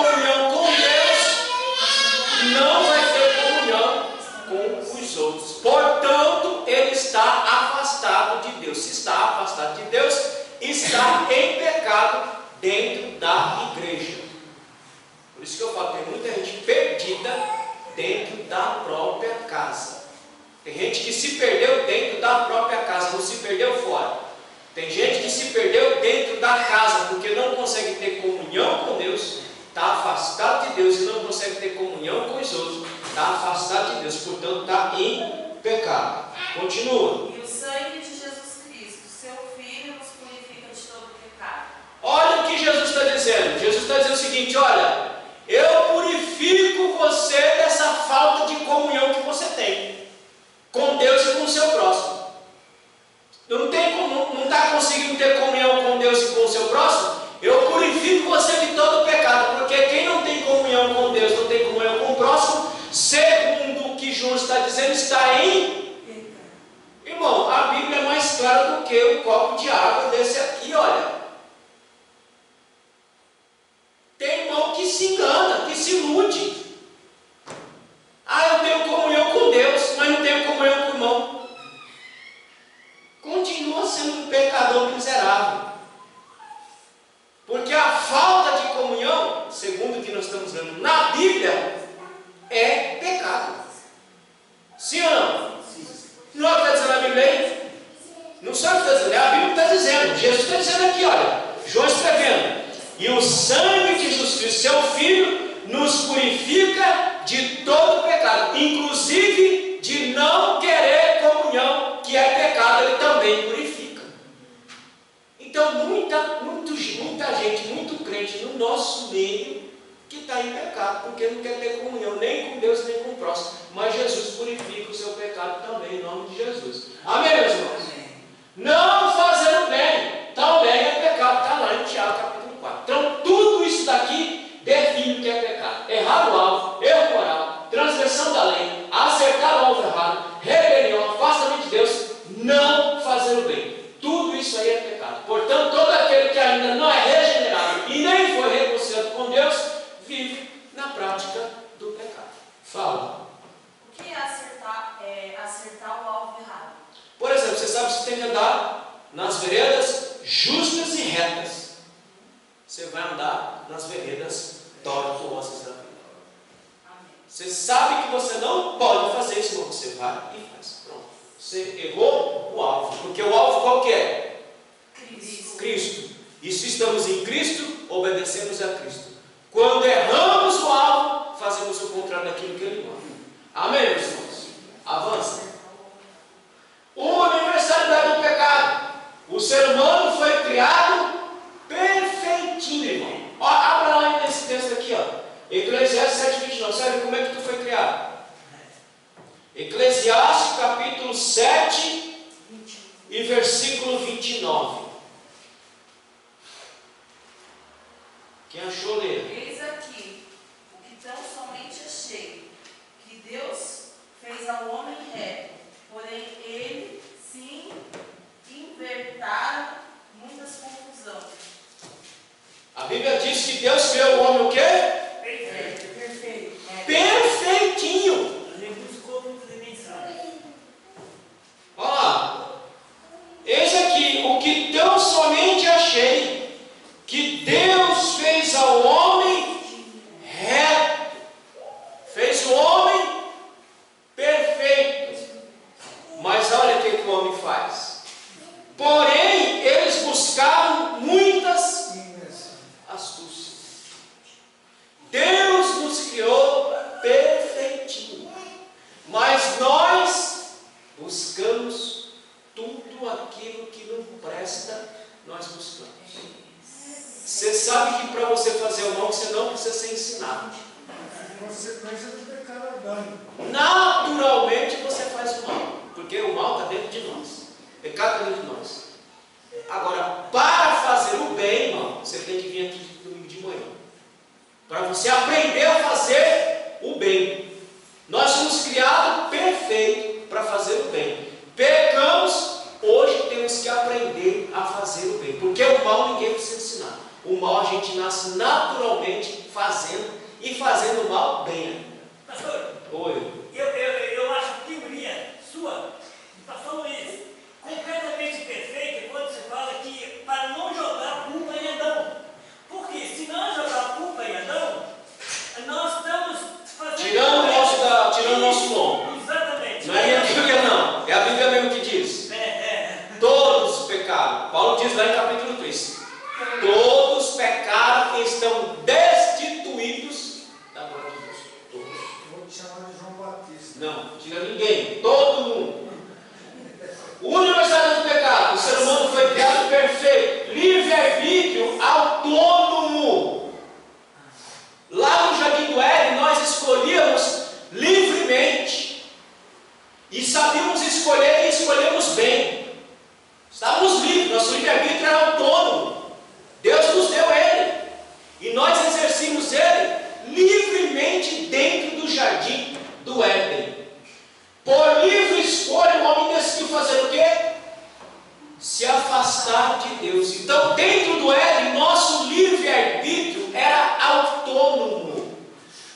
comunhão com Deus, não vai ter comunhão com os outros. Portanto, ele está afastado de Deus. Se está afastado de Deus, está em pecado dentro da igreja. Por isso que eu falo, tem muita gente perdida dentro da própria casa. Tem gente que se perdeu dentro da própria casa, não se perdeu fora. Tem gente que se perdeu dentro da casa, porque não consegue ter comunhão com Deus, está afastado de Deus e não consegue ter comunhão com os outros, está afastado de Deus, portanto está em pecado. Continua. E o sangue de Jesus Cristo, seu Filho, nos purifica de todo pecado. Olha o que Jesus está dizendo. Jesus está dizendo o seguinte: olha, eu purifico você dessa falta de comunhão que você tem com Deus e com o seu próximo. Não está conseguindo ter comunhão com Deus e com o seu próximo? Eu purifico você de todo pecado, porque quem não tem comunhão com Deus, não tem comunhão com o próximo, segundo o que João está dizendo, está em pecado. Irmão, a Bíblia é mais clara do que um copo de água desse aqui, olha. Tem irmão que se engana, que se ilude. Eu tenho comunhão com Deus, mas não tenho comunhão com o irmão. Continua sendo um pecador miserável. Porque a falta de comunhão, segundo o que nós estamos lendo na Bíblia, é pecado. Sim ou não? Não é o que está dizendo a Bíblia aí? Não sabe o que está dizendo, a Bíblia está dizendo. Jesus está dizendo aqui, olha, João escrevendo. E o sangue de Jesus Cristo, seu Filho, nos purifica de todo pecado, inclusive de não querer comunhão, que é pecado, ele também purifica. Então, muita gente, muito crente no nosso meio, que está em pecado, porque não quer ter comunhão nem com Deus, nem com o próximo. Mas Jesus purifica o seu pecado também, em nome de Jesus. Amém, meus irmãos? Não fazer o bem, também é pecado, está lá em Tiago, capítulo 4. Então, tudo isso daqui define o que é pecado. Errar o alvo, erro moral, transgressão da lei, acertar o alvo errado, rebelião, afastamento de Deus, não fazer o bem. Tudo isso aí é pecado. Portanto, todo aquele que ainda não é regenerado e nem foi reconciliado com Deus, vive na prática do pecado. Fala. O que é acertar o alvo errado? Por exemplo, você sabe que você tem que andar nas veredas justas e retas. Você vai andar nas veredas tortuosas da vida. Você sabe que você não pode fazer isso, mas você vai e faz. Pronto. Você errou o alvo. Porque o alvo qual que é? Cristo. E se estamos em Cristo, obedecemos a Cristo. Quando erramos o alvo, fazemos o contrário daquilo que Ele manda. Amém, meus irmãos? Avança. Universalidade do pecado. O ser humano foi criado perfeitinho, irmão. Ó, abra lá nesse texto aqui, ó. Eclesiastes 7:29. Sabe como é que tu foi criado? Eclesiastes capítulo 7 e versículo 29. Quem achou, lê? Eis aqui o que tão somente achei, que Deus fez ao homem reto, porém ele se invertaram muitas confusões. A Bíblia diz que Deus criou o homem o quê? Perfeito. Perfeitinho. Ele buscou muita dimensão. Olha lá. Eis aqui o que tão somente achei, que Deus fez ao homem reto. Fez o homem perfeito. Mas olha o que o homem faz. Porém, eles buscaram muitas astúcias. Deus nos criou perfeitinho, mas nós buscamos tudo aquilo que não presta, nós buscamos. Você sabe que para você fazer o mal, você não precisa ser ensinado. Consequência do pecado orgânico. Naturalmente você faz o mal, porque o mal está dentro de nós. O pecado está dentro de nós. Agora, para fazer o bem, irmão, você tem que vir aqui domingo de manhã. Para você aprender a fazer o bem. Nós somos criados perfeitos para fazer o bem. Pecamos, hoje temos que aprender a fazer o bem. Porque o mal ninguém precisa ensinar. O mal a gente nasce naturalmente fazendo e fazendo mal bem ainda. Pastor, Oi. eu acho a teoria sua, do pastor Luiz, completamente perfeita quando você fala que para não jogar a culpa em Adão. Porque se nós jogar a culpa em Adão, nós estamos fazendo... Tirando o nosso nome. Exatamente. Não é minha Bíblia não, é a Bíblia mesmo que diz. Todos pecaram. Paulo diz lá em capítulo 3. Todos pecaram e estão destituídos da glória de Deus. Todos. Vou te chamar de João Batista. Não, tira ninguém, todo mundo. O universalidade do pecado, o ser humano foi criado perfeito, livre-arbítrio, autônomo. Lá no Jardim do Éden, nós escolhíamos livremente. E sabíamos escolher e escolhemos bem. Estávamos livres, nosso livre-arbítrio era autônomo. Deus nos deu ele. E nós exercíamos ele livremente dentro do Jardim do Éden. Por livre escolha, o homem decidiu fazer o quê? Se afastar de Deus. Então, dentro do Éden, nosso livre-arbítrio era autônomo.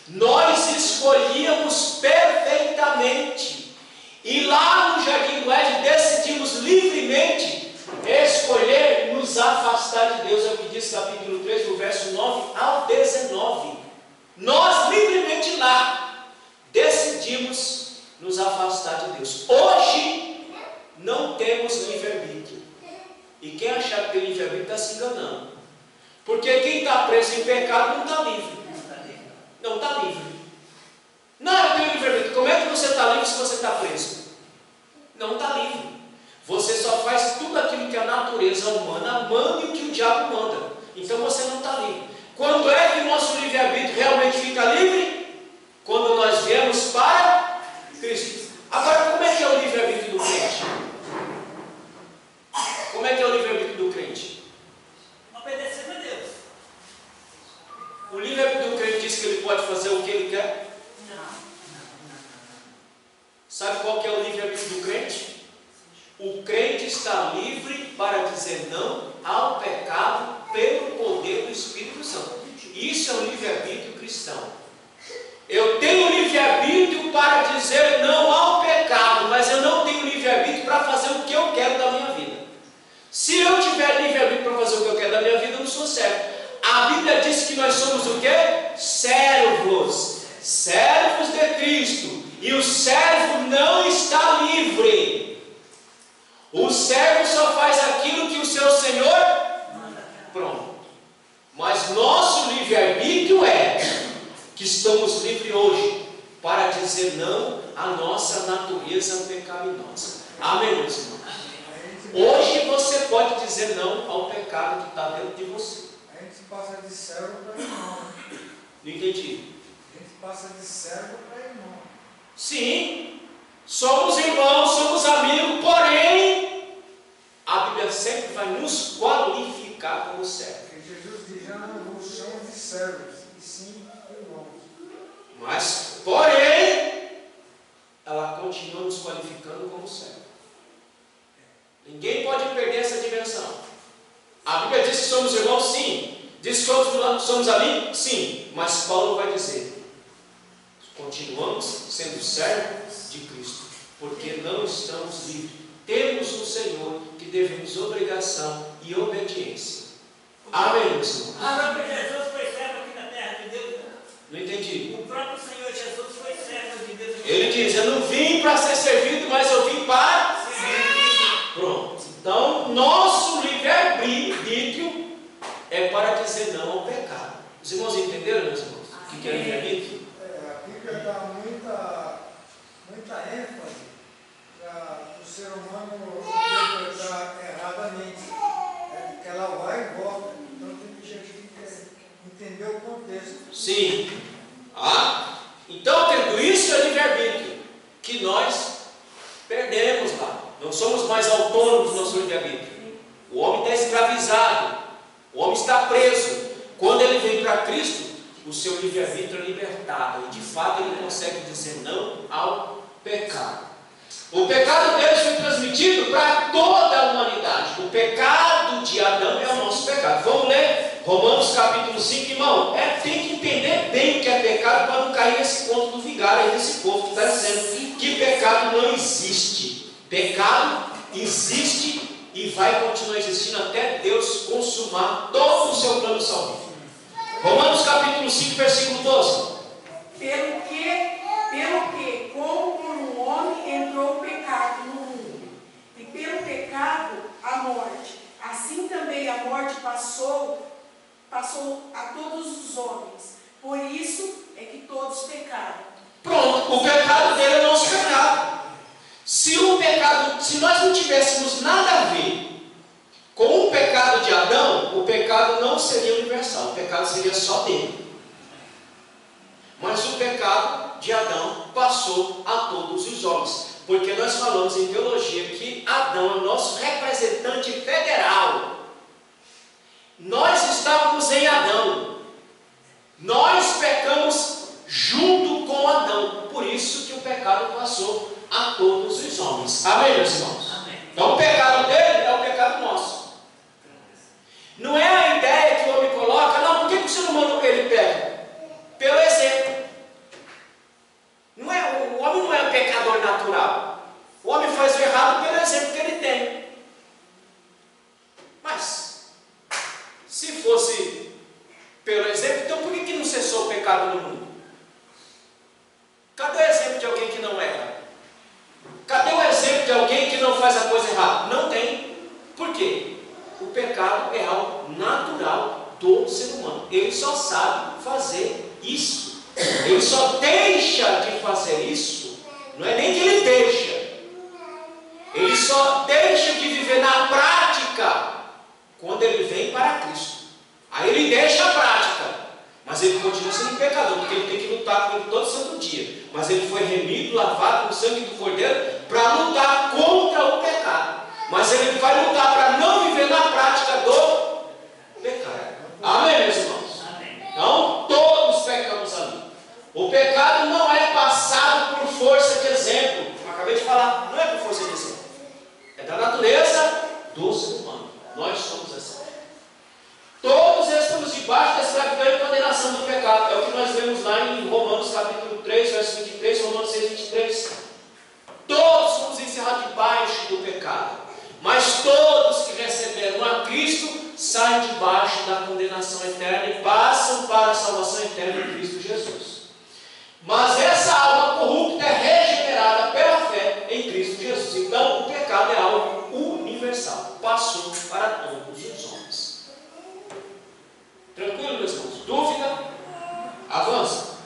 Nós escolhíamos perfeitamente. E lá no Jardim do Éden, decidimos livremente escolher nos afastar de Deus. É o que diz capítulo 3, do verso 9 ao 19. Nós livremente lá decidimos nos afastar de Deus. Hoje não temos livre-arbítrio. E quem achar que tem livre-arbítrio está se enganando. Porque quem está preso em pecado não está livre. Não está livre. Não, eu tenho livre-arbítrio. Como é que você está livre se você está preso? Não está livre. Você só faz tudo aquilo que a natureza humana manda e o que o diabo manda. Então você não está livre. Quando é que o nosso livre-arbítrio realmente fica livre? Quando nós viemos para Cristo. Agora, como é que é o livre-arbítrio do crente? Como é que é o livre-arbítrio do crente? Obedecendo a Deus. O livre-arbítrio do crente diz que ele pode fazer o que ele quer? Sabe qual que é o livre-arbítrio do crente? O crente está livre para dizer não ao pecado pelo poder do Espírito Santo. Isso é o livre-arbítrio cristão. Eu tenho livre-arbítrio para dizer não ao pecado, mas eu não tenho livre-arbítrio para fazer o que eu quero da minha vida. Se eu tiver livre-arbítrio para fazer o que eu quero da minha vida, eu não sou servo. A Bíblia diz que nós somos o quê? Servos. Servos de Cristo. E o servo não está livre. O servo só faz aquilo que o seu Senhor pronto. Mas nosso livre-arbítrio é que estamos livres hoje para dizer não à nossa natureza pecaminosa. Amém, meus irmãos? Hoje você pode dizer não ao pecado que está dentro de você. A gente passa de servo para irmão. Não entendi. A gente passa de servo para irmão. Sim, somos irmãos, somos amigos, porém, a Bíblia sempre vai nos qualificar como servos. Porque Jesus diz, já não vos chamo de servos, e sim irmãos. Mas, porém, ela continua nos qualificando como servo. Ninguém pode perder essa dimensão. A Bíblia diz que somos irmãos, sim. Diz que somos amigos, sim. Mas Paulo vai dizer, continuamos sendo servos de Cristo, porque não estamos livres. Temos um Senhor que devemos obrigação e obediência. Amém, meus irmãos? O próprio Jesus foi servo aqui na terra de Deus. Não entendi. O próprio Senhor Jesus foi servo de Deus. Ele diz, eu não vim para ser servido, mas eu vim para servir. Pronto. Então, nosso livre-arbítrio é para dizer não ao pecado. Os irmãos entenderam, meus irmãos? O que é livre-arbítrio? A Bíblia dá muita ênfase para o ser humano interpretar erradamente. Que ela vai e volta. Então tem que entender o contexto. Sim. Então, tendo isso, é livre-arbítrio que nós perdemos lá. Não somos mais autônomos do nosso livre-arbítrio. O homem está escravizado. O homem está preso. Quando ele vem para Cristo, o seu livre-arbítrio é libertado. E de fato ele consegue dizer não ao pecado. O pecado deles foi transmitido para toda a humanidade. O pecado de Adão é o nosso pecado. Vamos ler Romanos capítulo 5, irmão, tem que entender bem o que é pecado para não cair nesse ponto do vigário aí desse povo que está dizendo que pecado não existe. Pecado existe e vai continuar existindo até Deus consumar todo o seu plano salvífico. Romanos capítulo 5, versículo 12. Pelo que, como por um homem entrou o pecado no mundo, e pelo pecado a morte, assim também a morte passou a todos os homens. Por isso é que todos pecaram. Pronto, o pecado dele é o nosso pecado. Se nós não tivéssemos nada a ver com o pecado de Adão, o pecado não seria universal, o pecado seria só dele. Mas o pecado de Adão passou a todos os homens, porque nós falamos em teologia que Adão é o nosso representante federal. Nós estávamos em Adão, nós pecamos junto com Adão, por isso que o pecado passou a todos os homens. Amém, meus irmãos? Amém. Então o pecado dele é o pecado nosso. Não é a ideia que o homem coloca, não, por que o ser humano ele peca? Pelo exemplo. O homem não é um pecador natural. O homem faz o errado pelo exemplo que ele tem. Mas, se fosse pelo exemplo, então por que não cessou o pecado no mundo? Cadê o exemplo de alguém que não erra? Cadê o exemplo de alguém que não faz a coisa errada? Não tem. Por quê? O pecado é algo natural do ser humano. Ele só sabe fazer isso. Ele só deixa de fazer isso. Não é nem que ele deixa. Ele só deixa de viver na prática quando ele vem para Cristo. Aí ele deixa a prática, mas ele continua sendo pecador, porque ele tem que lutar com ele todo santo dia. Mas ele foi remido, lavado com o sangue do Cordeiro para lutar contra o pecado. Mas ele vai lutar para não viver na prática do pecado. Amém, meus irmãos? Amém. Então, todos pecamos ali. O pecado não é passado por força de exemplo. Como acabei de falar, não é por força de exemplo. É da natureza do ser humano. Nós somos assim. Todos estamos debaixo da escravidão e condenação do pecado. É o que nós vemos lá em Romanos capítulo 3, verso 23, Romanos 6, 23. Todos somos encerrados debaixo do pecado. Mas todos que receberam a Cristo saem debaixo da condenação eterna e passam para a salvação eterna em Cristo Jesus. Mas essa alma corrupta é regenerada pela fé em Cristo Jesus. Então o pecado é algo universal. Passou para todos os homens. Tranquilo, meus irmãos? Dúvida? Avança.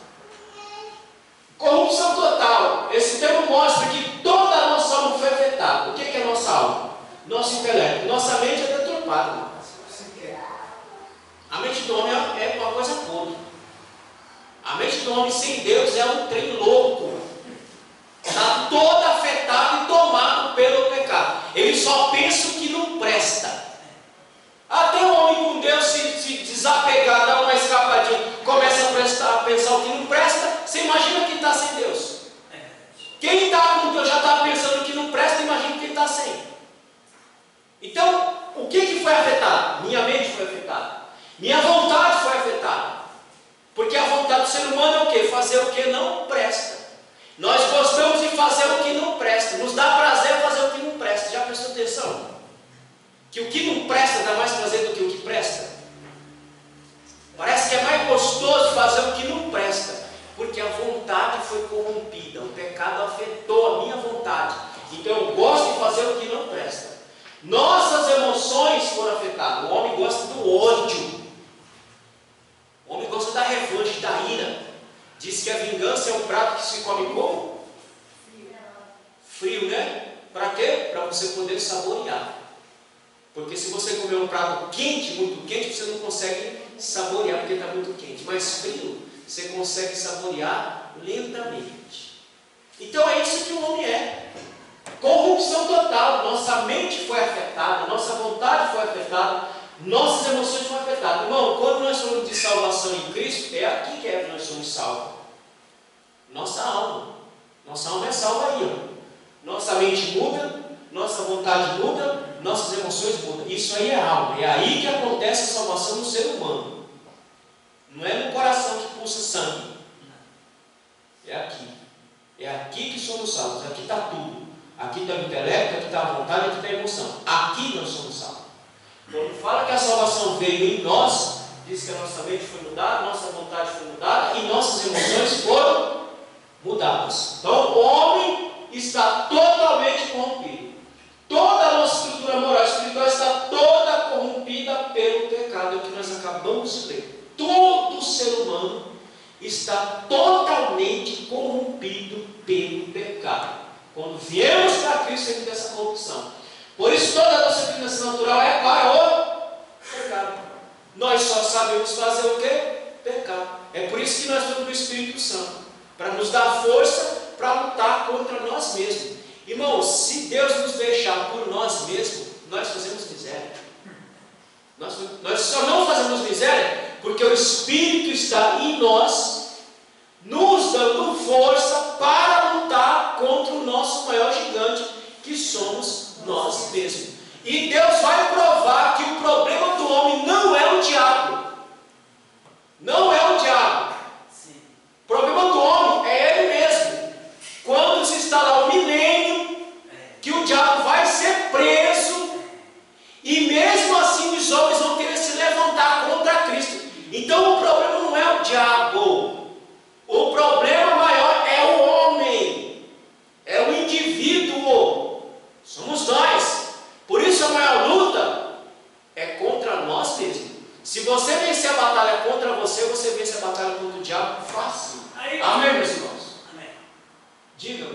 Corrupção total. Esse termo mostra que toda a nossa alma foi afetada. O que é a nossa alma? Nosso intelecto. Nossa mente é deturpada. A mente do homem é uma coisa podre. A mente do homem sem Deus é um trem louco. Está todo afetado e tomado pelo pecado. Ele só pensa o que não presta. Até o homem com Deus se desapegar, dar uma escapadinha, começa a pensar o que não presta. Você imagina quem está sem Deus. Quem está com Deus já está pensando o que não presta, imagina quem está sem. Então, o que foi afetado? Minha mente foi afetada. Minha vontade foi afetada. Porque a vontade do ser humano é o quê? Fazer o que não presta. Nós gostamos de fazer o que não presta. Nos dá prazer fazer o que não presta. Já prestou atenção? Que o que não presta dá mais prazer do que o que presta. Parece que é mais gostoso fazer o que não presta, porque a vontade foi corrompida, o pecado afetou a minha vontade. Então eu gosto de fazer o que não presta. Nossas emoções foram afetadas. O homem gosta do ódio. O homem gosta da revanche, da ira. Diz que a vingança é um prato que se come como? Frio, né? Para quê? Para você poder saborear. Porque se você comer um prato quente, muito quente, você não consegue saborear porque está muito quente. Mas frio, você consegue saborear lentamente. Então é isso que o homem é. Corrupção total. Nossa mente foi afetada, nossa vontade foi afetada, nossas emoções foram afetadas. Irmão, quando nós falamos de salvação em Cristo, é aqui que nós somos salvos. Nossa alma. Nossa alma é salva aí. Ó. Nossa mente muda, nossa vontade muda, nossas emoções mudam. Isso aí é alma. É aí que acontece a salvação no ser humano. Não é no coração que pulsa sangue. É aqui. É aqui que somos salvos. Aqui está tudo. Aqui está o intelecto, aqui está a vontade, aqui está a emoção. Aqui nós somos salvos. Quando fala que a salvação veio em nós, diz que a nossa mente foi mudada, nossa vontade foi mudada e nossas emoções foram mudadas. Então o homem está totalmente corrompido. Toda a nossa estrutura moral e espiritual está toda corrompida pelo pecado, é o que nós acabamos de ler. Todo ser humano está totalmente corrompido pelo pecado. Quando viemos para Cristo, temos dessa corrupção. Por isso toda a nossa inclinação natural é para o pecado. Nós só sabemos fazer o quê? Pecar. É por isso que nós estamos no Espírito Santo, para nos dar força para lutar contra nós mesmos. Irmãos, se Deus nos deixar por nós mesmos, nós fazemos miséria. Nós só não fazemos miséria porque o Espírito está em nós, nos dando força para lutar contra o nosso maior gigante, que somos nós mesmos. E Deus vai provar que o problema do homem não é o diabo. Não é o diabo. O problema do homem é ele mesmo. Quando se instalar o milênio, que o diabo vai ser preso, e mesmo assim os homens vão querer se levantar contra Cristo. Então o problema não é o diabo. O problema maior é o homem. É o indivíduo. Somos nós. Por isso a maior luta é contra nós mesmos. Se você vencer a batalha contra você, você vence a batalha contra o diabo fácil. Amém, meus irmãos? Amém. Digam.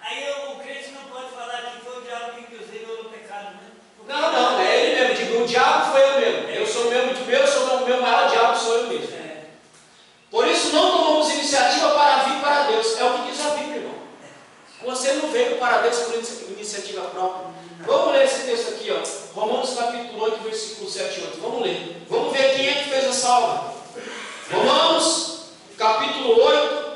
Aí o crente não pode falar que foi o diabo que inclusive no pecado, né? Não, é ele mesmo. Digo, o diabo foi eu mesmo. Eu sou o meu maior diabo, sou eu mesmo. Por isso não tomamos iniciativa para vir para Deus. É o que diz a Bíblia, irmão. Você não veio para Deus por iniciativa própria. Vamos ler esse texto aqui, ó. Romanos capítulo 8, versículo 7 e 8. Vamos ler. Vamos ver quem é que fez essa obra. Romanos capítulo 8,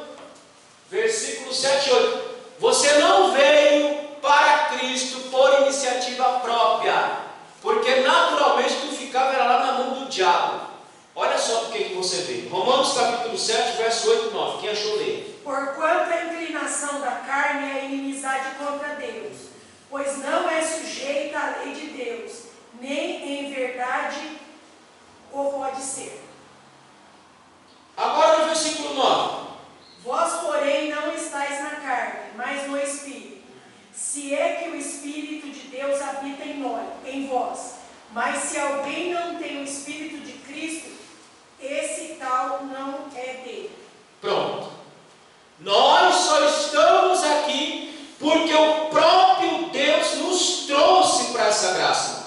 versículo 7 e 8. Você não veio para Cristo por iniciativa própria, porque naturalmente tu ficava lá na mão do diabo. Olha só por que você veio. Romanos capítulo 7, verso 8 e 9. Quem achou ler? Porquanto a inclinação da carne é inimizade contra Deus, pois não é sujeita à lei de Deus, nem em verdade o pode ser. Agora no versículo 9. Vós, porém, não estáis na carne, mas no Espírito. Se é que o Espírito de Deus habita em vós. Mas se alguém não tem o Espírito de Cristo, esse tal não é dele. Pronto. Nós só estamos aqui porque o próprio Deus nos trouxe para essa graça.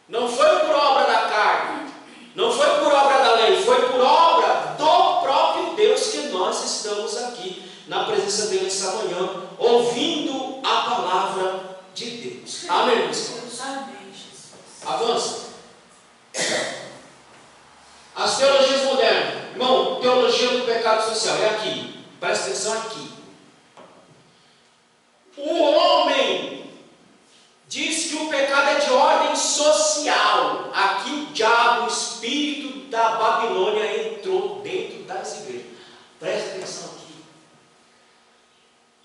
Não foi por obra da carne, não foi por obra da lei, foi por obra do próprio Deus que nós estamos aqui na presença dele essa manhã, ouvindo a palavra de Deus. Amém, meus irmãos? Amém, Jesus. Avança. As teologias modernas. Irmão, teologia do pecado social. É aqui. Presta atenção aqui. O homem diz que o pecado é de ordem social. Aqui o diabo, o espírito da Babilônia entrou dentro das igrejas. Presta atenção aqui.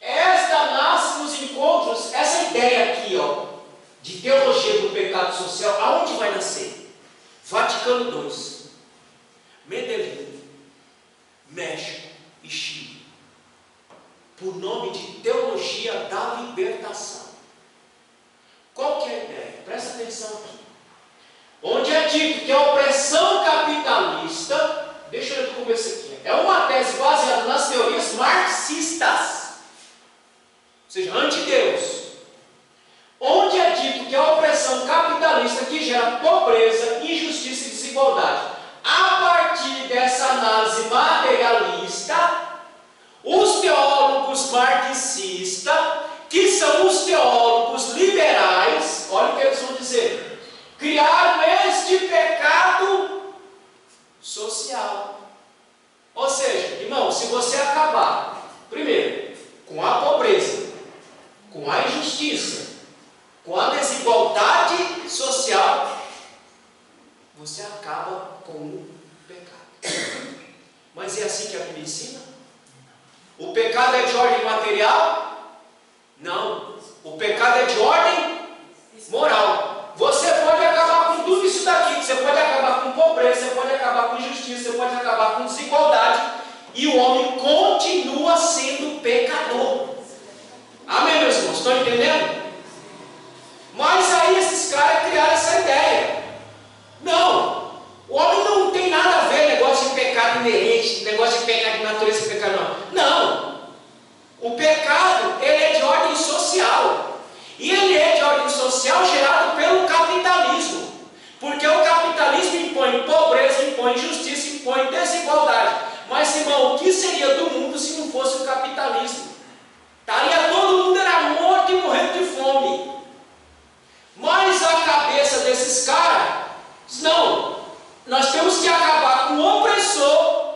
Esta nasce nos encontros, essa ideia aqui, ó, de teologia do pecado social, aonde vai nascer? Vaticano II, Medellín, México e Chile, por nome de teologia da libertação. Qual que é a ideia? Presta atenção aqui. Onde é dito que a opressão capitalista, deixa eu ler do começo aqui, é uma tese baseada nas teorias marxistas, ou seja, anti-Deus. Onde é dito que a opressão capitalista que gera pobreza, injustiça e desigualdade, a partir dessa análise materialista, os teólogos marxistas, que são os teólogos liberais, olha o que eles vão dizer, criaram este pecado social. Ou seja, irmão, se você acabar, primeiro, com a pobreza, com a injustiça, com a desigualdade social, você acaba com o pecado. Mas é assim que a Bíblia ensina? O pecado é de ordem material? Não. O pecado é de ordem moral. Você pode acabar com tudo isso daqui. Você pode acabar com pobreza, você pode acabar com injustiça, você pode acabar com desigualdade. E o homem continua sendo pecador. Amém, meus irmãos? Estão entendendo? Mas aí esses caras criaram essa ideia. Não. O homem não tem nada a ver negócio de pecado inerente, negócio de pecado de natureza, pecado não. Não. O pecado, ele é de ordem social. E ele é de ordem social gerado pelo capitalismo. Porque o capitalismo impõe pobreza, impõe injustiça, impõe desigualdade. Mas, irmão, o que seria do mundo se não fosse o capitalismo? Estaria todo mundo era morto e morrendo de fome. Mas a cabeça desses caras, não, nós temos que acabar com o opressor.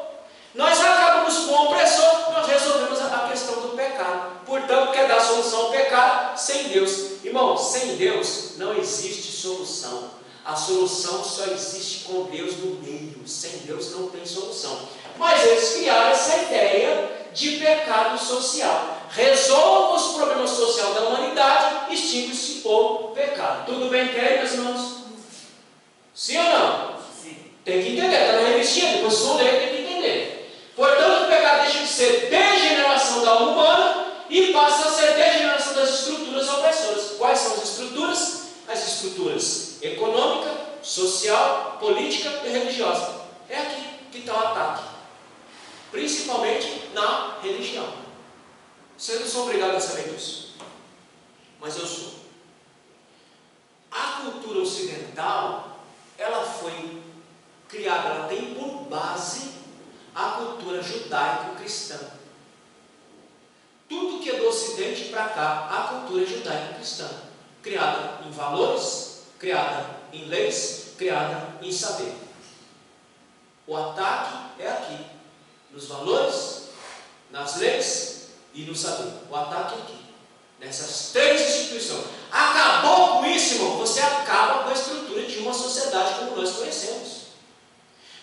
Nós acabamos com o opressor, nós resolvemos a questão do pecado. Portanto, quer dar solução ao pecado sem Deus. Irmão, sem Deus não existe solução. A solução só existe com Deus no meio. Sem Deus não tem solução. Mas eles criaram essa ideia de pecado social. Resolva os problemas sociais da humanidade, extingue-se o pecado. Tudo bem até aí, meus irmãos? Sim ou não? Sim. Tem que entender, está na revistinha, depois se for ler, tem que entender. Portanto, o pecado deixa de ser degeneração da alma humana e passa a ser degeneração das estruturas opressoras. Quais são as estruturas? As estruturas econômica, social, política e religiosa. É aqui que está o ataque. Principalmente na religião. Vocês não são obrigados a saber disso. Mas eu sou. A cultura ocidental, ela foi criada, ela tem por base a cultura judaico-cristã. Tudo que é do Ocidente para cá, a cultura judaico-cristã. Criada em valores, criada em leis, criada em saber. O ataque é aqui, nos valores, nas leis e no saber. O ataque é aqui, nessas três instituições. Acabou com isso, irmão, você acaba com a estrutura de uma sociedade como nós conhecemos.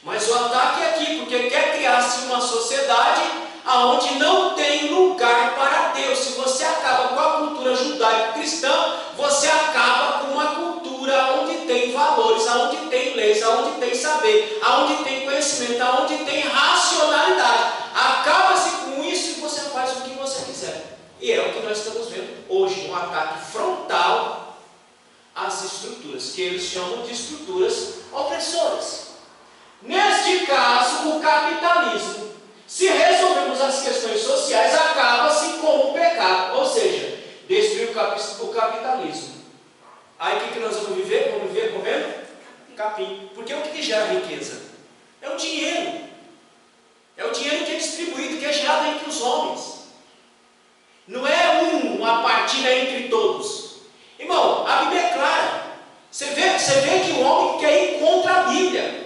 Mas o ataque é aqui, porque quer criar-se uma sociedade onde não tem lugar para Deus. Se você acaba com a cultura judaico-cristã, você acaba com uma cultura onde tem valores, onde tem leis, onde tem saber, onde tem conhecimento, onde tem racionalidade. Acaba-se com isso e você faz o que você quiser. E é o que nós estamos vendo hoje, um ataque frontal às estruturas, que eles chamam de estruturas opressoras. Neste caso, o capitalismo, se resolvermos as questões sociais, acaba-se com o pecado, ou seja, destruir o capitalismo. Aí o que nós vamos viver? Vamos viver comendo capim. Porque o que gera riqueza? É o dinheiro. É o dinheiro que é distribuído, que é gerado entre os homens. Não é uma partilha entre todos. Irmão, a Bíblia é clara. Você vê que o homem quer ir contra a Bíblia.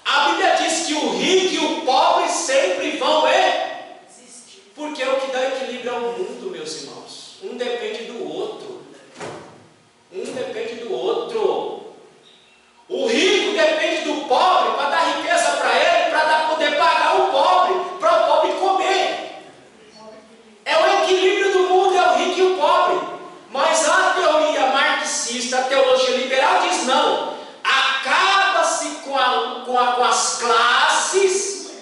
A Bíblia diz que o rico e o pobre sempre vão existir. Porque é o que dá equilíbrio ao mundo, meus irmãos. Um depende do outro. Um depende do outro. O rico depende do pobre para dar riqueza para ele, para poder pagar o pobre, para o pobre comer. É o equilíbrio do mundo, é o rico e o pobre. Mas a teoria marxista, a teologia liberal diz não. Acaba-se com as classes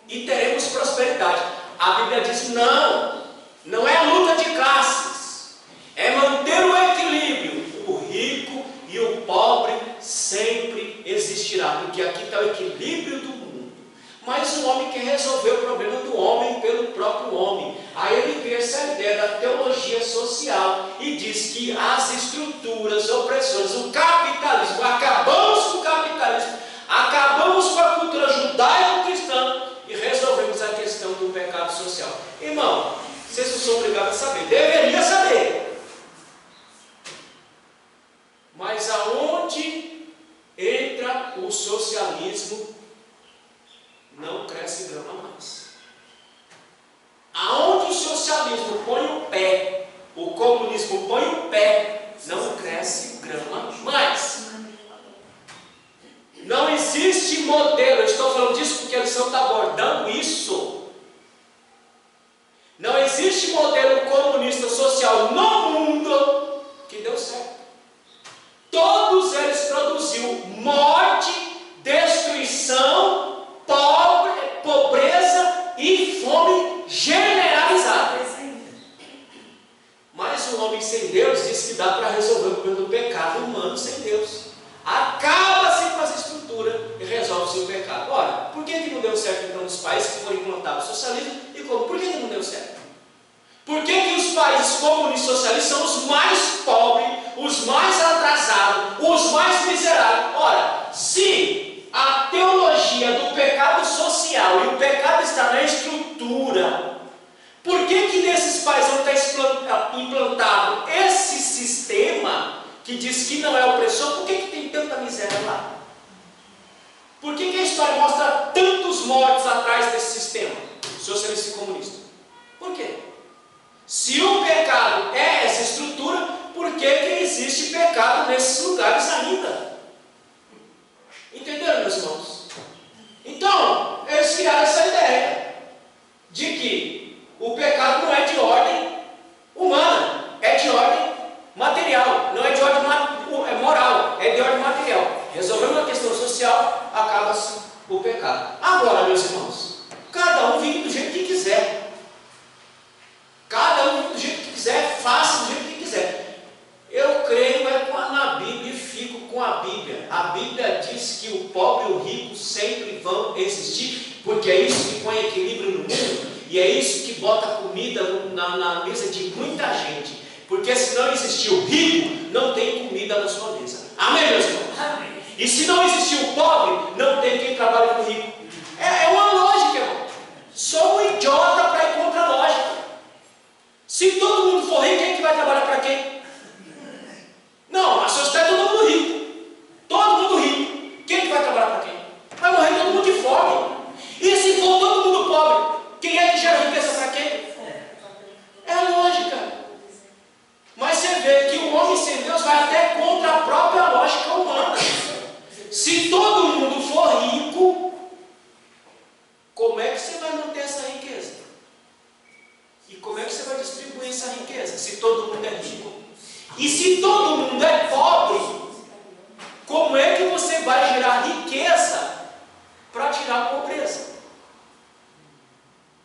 e teremos prosperidade. A Bíblia diz não. Não é luta de classes. É manter o equilíbrio. O rico e o pobre sempre existirá, porque aqui está o equilíbrio do mundo. Mas o homem quer resolver o problema do homem pelo próprio homem. Aí ele cria essa ideia da teologia social e diz que as estruturas opressoras, o capitalismo, acabamos com o capitalismo, acabamos com a cultura judaico-cristã e resolvemos a questão do pecado social. Irmão, vocês não são obrigados a saber, deveria saber. Mas aonde entra o socialismo, não cresce grama mais. Aonde o socialismo põe o pé, o comunismo põe o pé lição está abordando isso. Não existe modelo comunista social no mundo que deu certo. Todos eles produziu morte, destruição, pobreza e fome generalizada. Mas o homem sem Deus diz que dá para resolver o problema do pecado humano sem Deus. Acaba-se com essa estrutura e resolve-se o pecado. Ora, por que não deu certo então nos países que foram implantados o socialismo e como? Por que não deu certo? Por que os países comunistas socialistas são os mais pobres, os mais atrasados, os mais miseráveis? Ora, se a teologia do pecado social e o pecado está na estrutura, por que nesses países não está implantado esse sistema que diz que não é opressor? Por que tem tanta miséria lá? Por que a história mostra tantos mortos atrás desse sistema socialista e comunista? Por quê? Se o pecado é essa estrutura, por que existe pecado nesses lugares ainda? Entenderam, meus irmãos? Então, eles criaram essa ideia de que o pecado não é de ordem humana, é de ordem material, não é de ordem moral, é de ordem material. Resolvendo uma questão social, acaba-se o pecado. Agora, meus irmãos, cada um vive do jeito que quiser. Cada um vive do jeito que quiser, faça do jeito que quiser. Eu creio na Bíblia e fico com a Bíblia. A Bíblia diz que o pobre e o rico sempre vão existir, porque é isso que põe equilíbrio no mundo e é isso que bota comida na mesa de muita gente. Porque se não existir o rico, não tem comida na sua mesa. Amém, meus irmãos? Amém. E se não existir o pobre, não tem quem trabalhe com o rico. É uma lógica, irmão. Sou um idiota para ir contra a lógica. Se todo mundo for rico, quem que vai trabalhar para quem? Não, a sociedade é todo mundo rico. Todo mundo rico. Quem que vai trabalhar para quem? Vai morrer todo mundo de fome. E se for todo mundo pobre, quem é que gera riqueza para quem? É a lógica. Mas você vê que o homem sem Deus vai até contra a própria lógica humana. Se todo mundo for rico, como é que você vai manter essa riqueza? E como é que você vai distribuir essa riqueza se todo mundo é rico? E se todo mundo é pobre, como é que você vai gerar riqueza para tirar a pobreza?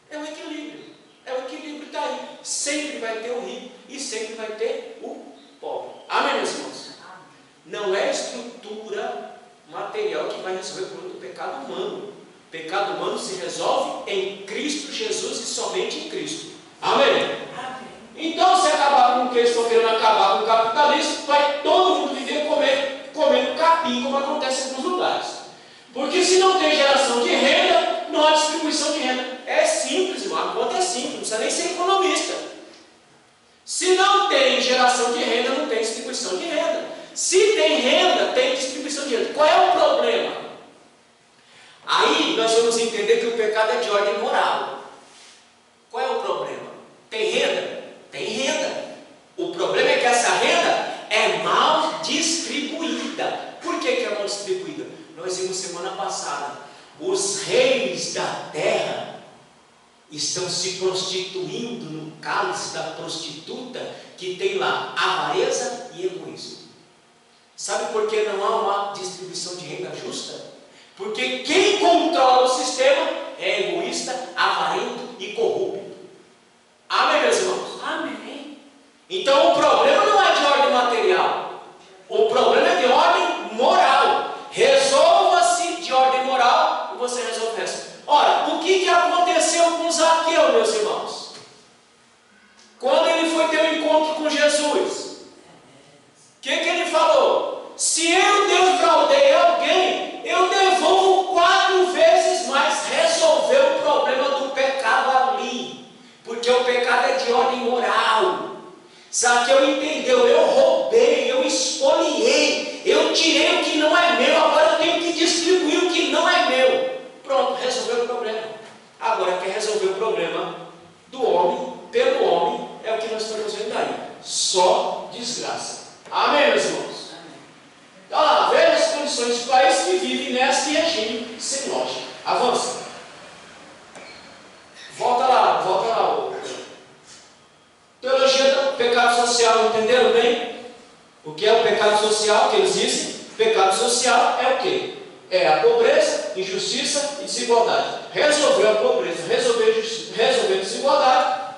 É o equilíbrio. É o equilíbrio que está aí. Sempre vai ter o rico e sempre vai ter o pobre. Amém, meus irmãos? Não é a estrutura material que vai resolver o problema do pecado humano. O pecado humano se resolve em Cristo Jesus e somente em Cristo. Amém? Então, se acabar com o que eles estão querendo acabar com o capitalismo, vai todo mundo viver comendo capim, como acontece em alguns lugares. Porque se não tem geração de renda, não há distribuição de renda. É simples, irmão, a conta é simples, não precisa nem ser economista. Se não tem geração de renda, não tem distribuição de renda. Se tem renda, tem distribuição de renda. Qual é o problema? Aí nós vamos entender que o pecado é de ordem moral. Qual é o problema? Tem renda? Tem renda. O problema é que essa renda é mal distribuída. Por que é mal distribuída? Nós vimos semana passada. Os reis da terra estão se prostituindo no cálice da prostituta que tem lá avareza e egoísmo. Sabe por que não há uma distribuição de renda justa? Porque quem controla o sistema é egoísta, avarento e corrupto. Amém, meus irmãos? Amém. Então o problema não é de ordem material. O problema é de ordem moral. Resolva-se de ordem moral e você resolve o resto. Ora, o que aconteceu com Zaqueu, meus irmãos? Quando ele foi ter um encontro com Jesus, o que ele falou? Se eu defraudei alguém, eu devolvo 4 vezes mais. Resolveu o problema do pecado ali. Porque o pecado é de ordem moral. Zaqueu entendeu, eu roubei, eu espoliei, eu tirei o que não é meu, agora eu tenho que distribuir o que não é meu. Pronto, resolveu o problema. Agora quer resolver o problema do homem, pelo homem, é o que nós estamos vendo aí. Só desgraça. Amém, meus irmãos? Olha lá, veja as condições de país que vivem nesse regime sem lógica. Avança. entenderam bem o que é o pecado social que eles dizem? Pecado social é o quê? É a pobreza, injustiça e desigualdade. Resolveu a pobreza, resolveu a desigualdade,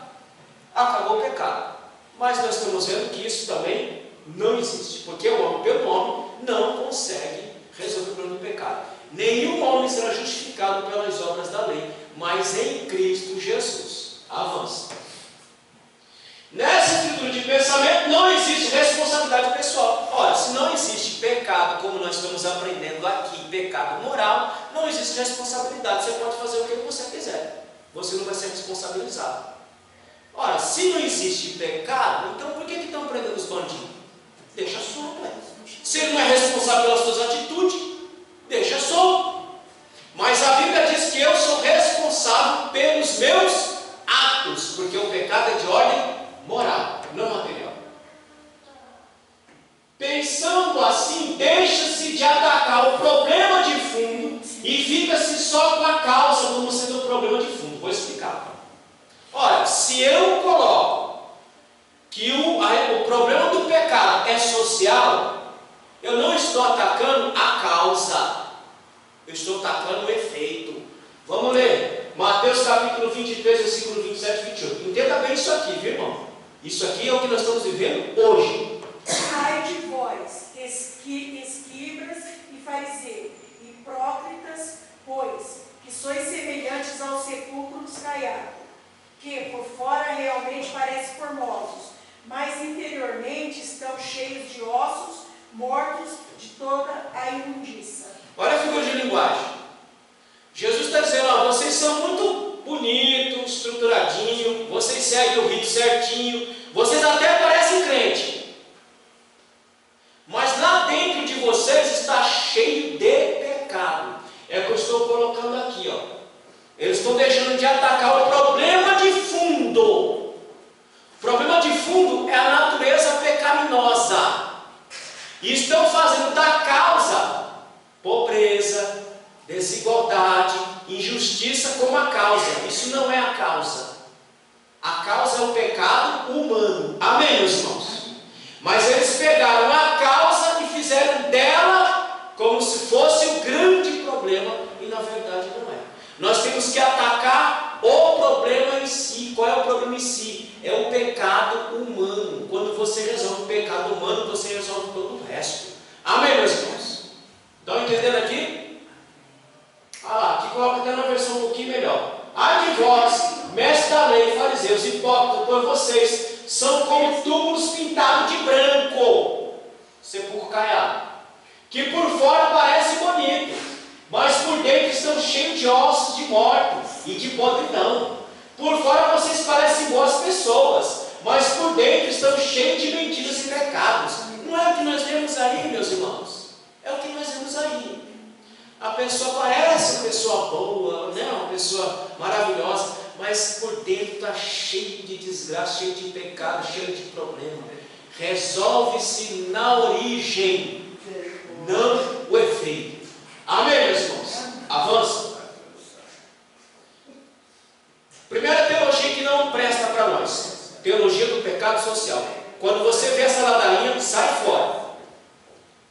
acabou o pecado. Mas nós estamos vendo que isso também não existe, porque o homem, pelo homem, não consegue resolver o problema do pecado. Nenhum homem será justificado pelas obras da lei, mas em Cristo Jesus. Avança. Nessa estrutura de pensamento não existe responsabilidade pessoal. Ora, se não existe pecado, como nós estamos aprendendo aqui, pecado moral, não existe responsabilidade. Você pode fazer o que você quiser, você não vai ser responsabilizado. Ora, se não existe pecado, então por que estão prendendo os bandidos? Deixa solto, é. Se ele não é responsável pelas suas atitudes, deixa solto. Mas a Bíblia diz que eu sou responsável pelos meus atos, porque o pecado é de ordem moral, não material. Pensando assim, deixa-se de atacar o problema de fundo e fica-se só com a causa como sendo o problema de fundo. Vou explicar. Ora, se eu coloco que o problema do pecado é social, eu não estou atacando a causa, eu estou atacando o efeito. Vamos ler Mateus capítulo 23, versículo 27 e 28. Entenda bem isso aqui, viu, irmão? Isso aqui é o que nós estamos vivendo hoje. Ai de vós, escribas e fariseus, hipócritas, pois, que sois semelhantes aos sepulcros caiados, que por fora realmente parecem formosos, mas interiormente estão cheios de ossos mortos de toda a imundícia. Olha a figura de linguagem. Jesus está dizendo, ó, vocês são muito bonitos, estruturadinhos, vocês seguem o rito certinho, vocês até parecem crente, mas lá dentro de vocês está cheio de pecado. É o que eu estou colocando aqui, ó. Eles estão deixando de atacar o problema de fundo. O problema de fundo é a natureza pecaminosa. E estão fazendo da causa pobreza, desigualdade, injustiça como a causa. Isso não é a causa. A causa é o pecado humano. Amém, meus irmãos? Mas eles pegaram a causa e fizeram dela como se fosse o grande problema, e na verdade não é. Nós temos que atacar o problema em si. Qual é o problema em si? É o pecado humano. Quando você resolve o pecado humano, você resolve todo o resto. Amém, meus irmãos? Estão entendendo aqui? Ah lá, aqui coloca até na versão um pouquinho melhor. Ai de vós, mestres da lei, fariseus, hipócritas, pois vocês são como túmulos pintados de branco, sepulcro caiado, que por fora parece bonito, mas por dentro estão cheios de ossos de mortos e de podridão. Por fora vocês parecem boas pessoas, mas por dentro estão cheios de mentiras e pecados. Não é o que nós vemos aí, meus irmãos? É o que nós vemos aí. A pessoa parece uma pessoa boa, né? Uma pessoa maravilhosa, mas por dentro está cheio de desgraça, cheio de pecado, cheio de problema. Resolve-se na origem, não o efeito. Amém, meus irmãos? Avança. Primeira teologia que não presta para nós: teologia do pecado social. Quando você vê essa ladainha, sai fora.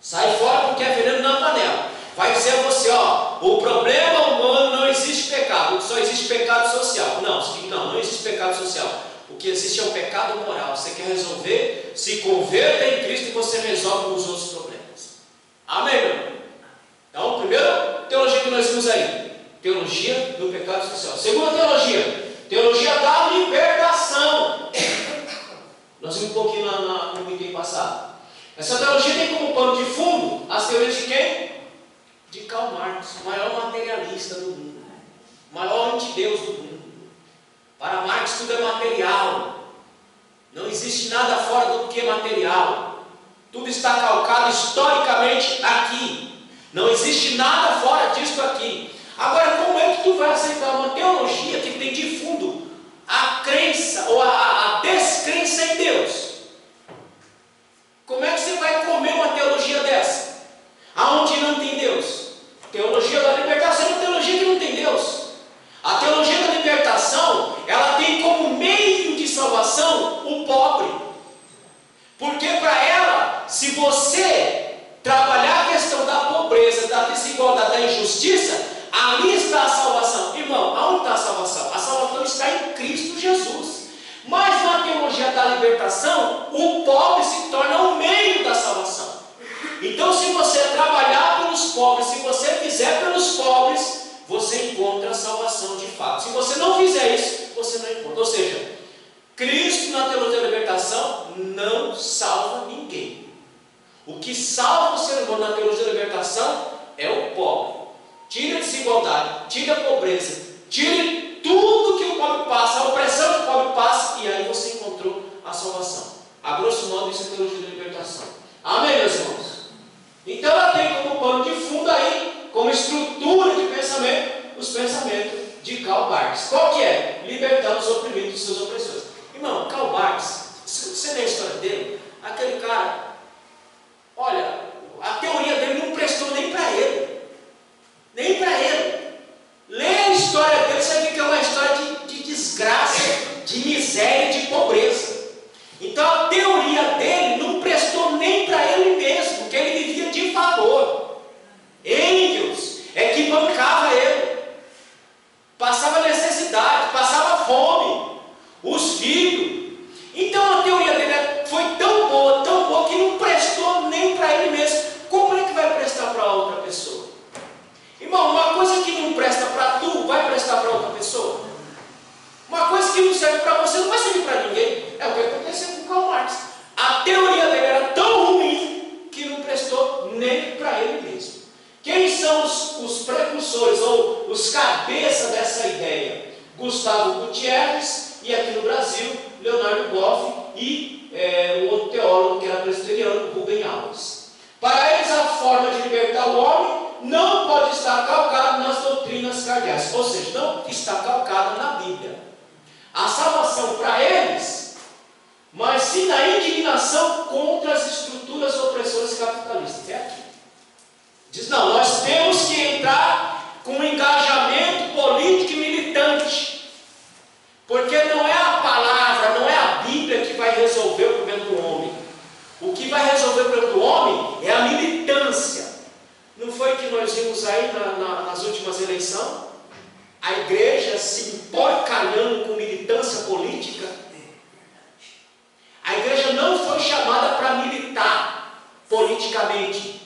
Sai fora porque é veneno na panela. Vai dizer a você, ó, o problema humano não existe pecado, só existe pecado social. Não, você diz, não existe pecado social. O que existe é o pecado moral. Você quer resolver, se converta em Cristo e você resolve os outros problemas. Amém, meu irmão? Então, primeira teologia que nós vimos aí, teologia do pecado social. Segunda teologia da libertação. Nós vimos um pouquinho no item passado. Essa teologia tem como pano de fundo as teorias de quem? De Karl Marx, o maior materialista do mundo, o maior antideus do mundo. Para Marx tudo é material, não existe nada fora do que é material, tudo está calcado historicamente aqui, não existe nada fora disso aqui. Agora, como é que tu vai aceitar uma teologia que tem de fundo a crença ou a descrença em Deus? Como é que você vai comer uma teologia dessa? Aonde não tem Deus? Teologia da libertação é uma teologia que não tem Deus. A teologia da libertação, ela tem como meio de salvação o pobre. você trabalhar a questão da pobreza, da desigualdade, da injustiça, ali está a salvação. Irmão, aonde está a salvação? A salvação está em Cristo Jesus. Mas na teologia da libertação, o pobre se torna o meio da salvação. Então, se você trabalhar pelos pobres, se você fizer pelos pobres, você encontra a salvação de fato. Se você não fizer isso, você não encontra. Ou seja, Cristo na teologia da libertação não salva ninguém. O que salva o ser humano na teologia da libertação é o pobre. Tira a desigualdade, tira a pobreza, tire tudo que o pobre passa, a opressão que o pobre passa, e aí você encontrou a salvação. A grosso modo, isso é teologia da libertação. Amém, meus irmãos? Então ela tem como pano de fundo aí, como estrutura de pensamento, os pensamentos de Karl Barth. Qual que é? Libertar os oprimidos dos seus opressores. Irmão, Karl Barth, você lê a história dele, aquele cara, olha, a teoria dele não prestou nem para ele. Nem para ele. Lê a história dele, você vai ver que é uma história de desgraça, de miséria, de pobreza. Então a teoria dele não prestou nem para ele mesmo, porque ele vivia de favor. Engels é que bancava ele, passava necessidade, passava fome, os filhos. Então a teoria dele foi tão boa, que não prestou nem para ele mesmo. Como é que vai prestar para outra pessoa? Irmão, uma coisa que não presta para tu, vai prestar para outra pessoa? Uma coisa que não serve para você, não vai servir para ninguém. É o que aconteceu com Karl Marx. A teoria dele era tão ruim que não prestou nem para ele mesmo. Quem são os precursores ou os cabeças dessa ideia? Gustavo Gutierrez e aqui no Brasil, Leonardo Boff e o outro teólogo que era presbiteriano, Rubem Alves. Para eles, a forma de libertar o homem não pode estar calcada nas doutrinas cardeais, ou seja, não está calcada na Bíblia. A salvação para eles, mas sim na indignação contra as estruturas opressoras capitalistas. É aqui. Diz, não, nós temos que entrar com um engajamento político e militante, porque não é a palavra, não é a Bíblia que vai resolver o problema do homem. O que vai resolver o problema do homem é a militância. Não foi que nós vimos aí nas últimas eleições? A igreja se emporcalhando com militância política? A igreja não foi chamada para militar politicamente.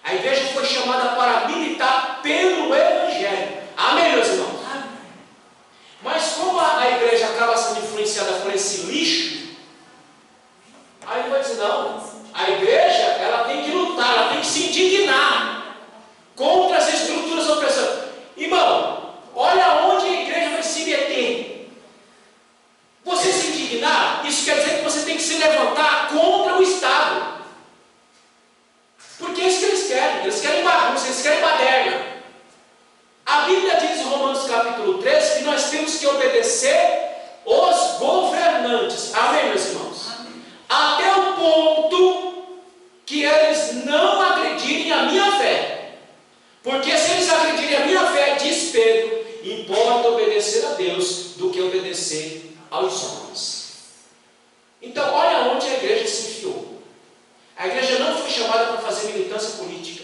A igreja foi chamada para militar pelo Evangelho. Amém, meus irmãos? Mas como a igreja acaba sendo influenciada por esse lixo, aí ele vai dizer, não, a igreja ela tem que lutar, ela tem que se indignar contra as estruturas opressoras. Irmão, olha onde a igreja vai se meter. Você se indignar, isso quer dizer que você tem que se levantar contra o Estado. Porque é isso que eles querem bagunça, eles querem baderna. A Bíblia diz em Romanos capítulo 13 que nós temos que obedecer os governantes. Amém, meus irmãos? Amém. Até o ponto que eles não agredirem a minha fé. Porque se eles agredirem a minha fé, diz Pedro, importa obedecer a Deus do que obedecer aos homens. Então, olha onde a igreja se enfiou. A igreja não foi chamada para fazer militância política.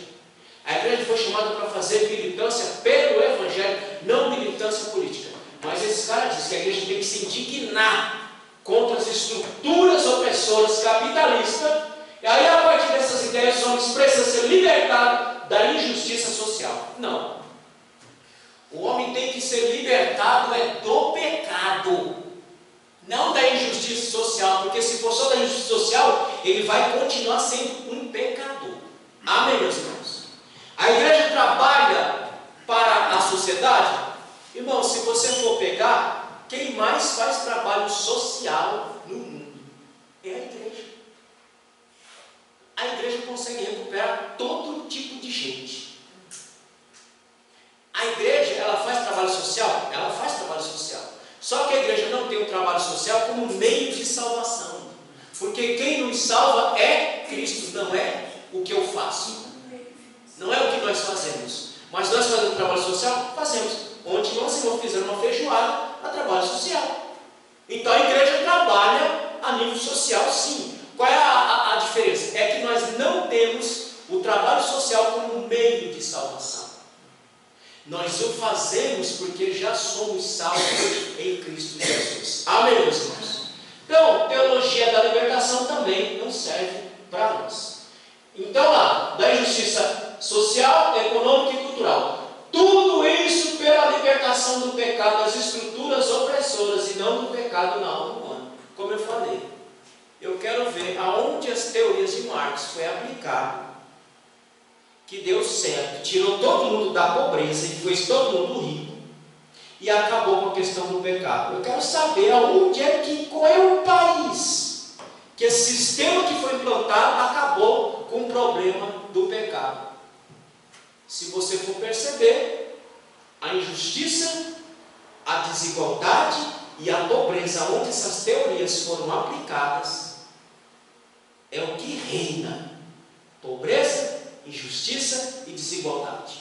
A igreja foi chamada para fazer militância pelo Evangelho, não militância política. Mas esses caras dizem que a igreja tem que se indignar contra as estruturas opressoras capitalistas. E aí, a partir dessas ideias, os homens precisam ser libertados da injustiça social. Não. O homem tem que ser libertado do pecado, não da injustiça social, porque se for só da injustiça social, ele vai continuar sendo um pecador. Amém, meus irmãos? A igreja trabalha para a sociedade. Irmão, se você for pegar, quem mais faz trabalho social no mundo é a igreja. A igreja consegue recuperar todo tipo de gente. A igreja, ela faz trabalho social? Ela faz trabalho social. Só que a igreja não tem o trabalho social como meio de salvação. Porque quem nos salva é Cristo, não é o que eu faço. Não é o que nós fazemos. Mas nós fazemos trabalho social? Fazemos. Ontem nós fizemos uma feijoada a trabalho social. Então a igreja trabalha a nível social, sim. Qual é a diferença? É que nós não temos o trabalho social como meio de salvação. Nós o fazemos porque já somos salvos em Cristo Jesus. Amém, meus irmãos? Então, teologia da libertação também não serve para nós. Então, lá, da injustiça social, econômica e cultural. Tudo isso pela libertação do pecado, das estruturas opressoras e não do pecado na alma humana. Como eu falei, eu quero ver aonde as teorias de Marx foi aplicado, que deu certo, tirou todo mundo da pobreza e fez todo mundo rico e acabou com a questão do pecado. Eu quero saber aonde qual é o país que esse sistema que foi implantado acabou com o problema do pecado. Se você for perceber, a injustiça, a desigualdade e a pobreza, onde essas teorias foram aplicadas, é o que reina: pobreza, injustiça e desigualdade.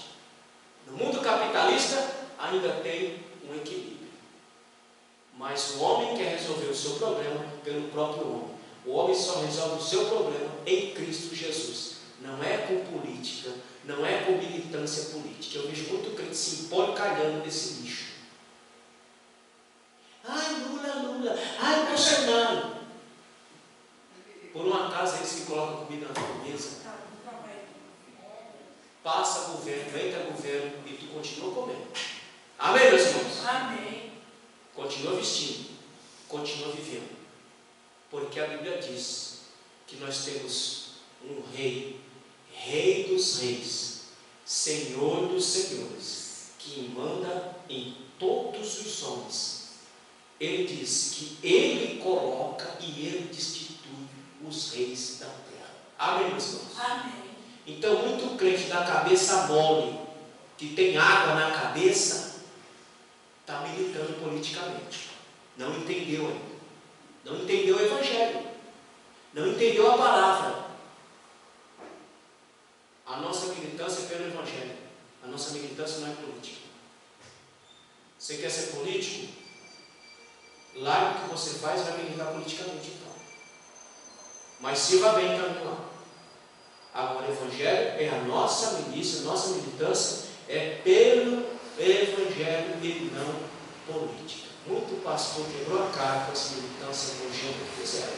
No mundo capitalista ainda tem um equilíbrio, mas o homem quer resolver o seu problema pelo próprio homem. O homem só resolve o seu problema em Cristo Jesus. Não é com política, não é com militância política. Eu vejo muito crente se emporcalhando nesse lixo. Ai, Lula, ai, Bolsonaro. Por um acaso eles que colocam comida na tua mesa. Passa governo, entra governo e tu continua comendo. Amém, meus irmãos? Amém. Continua vestindo, continua vivendo. Porque a Bíblia diz que nós temos um rei, Rei dos reis, Senhor dos senhores, que manda em todos os homens. Ele diz que Ele coloca e Ele destitui os reis da terra. Amém, meus irmãos? Amém. Então, muito crente da cabeça mole, que tem água na cabeça, está militando politicamente. Não entendeu ainda. Não entendeu o Evangelho. Não entendeu a palavra. A nossa militância é pelo Evangelho. A nossa militância não é política. Você quer ser político? Lá o que você faz vai militar politicamente, então. Mas sirva bem também lá. Agora, o Evangelho é a nossa milícia, a nossa militância é pelo Evangelho e não política. Muito pastor quebrou a cara com essa militância evangélica que fizeram.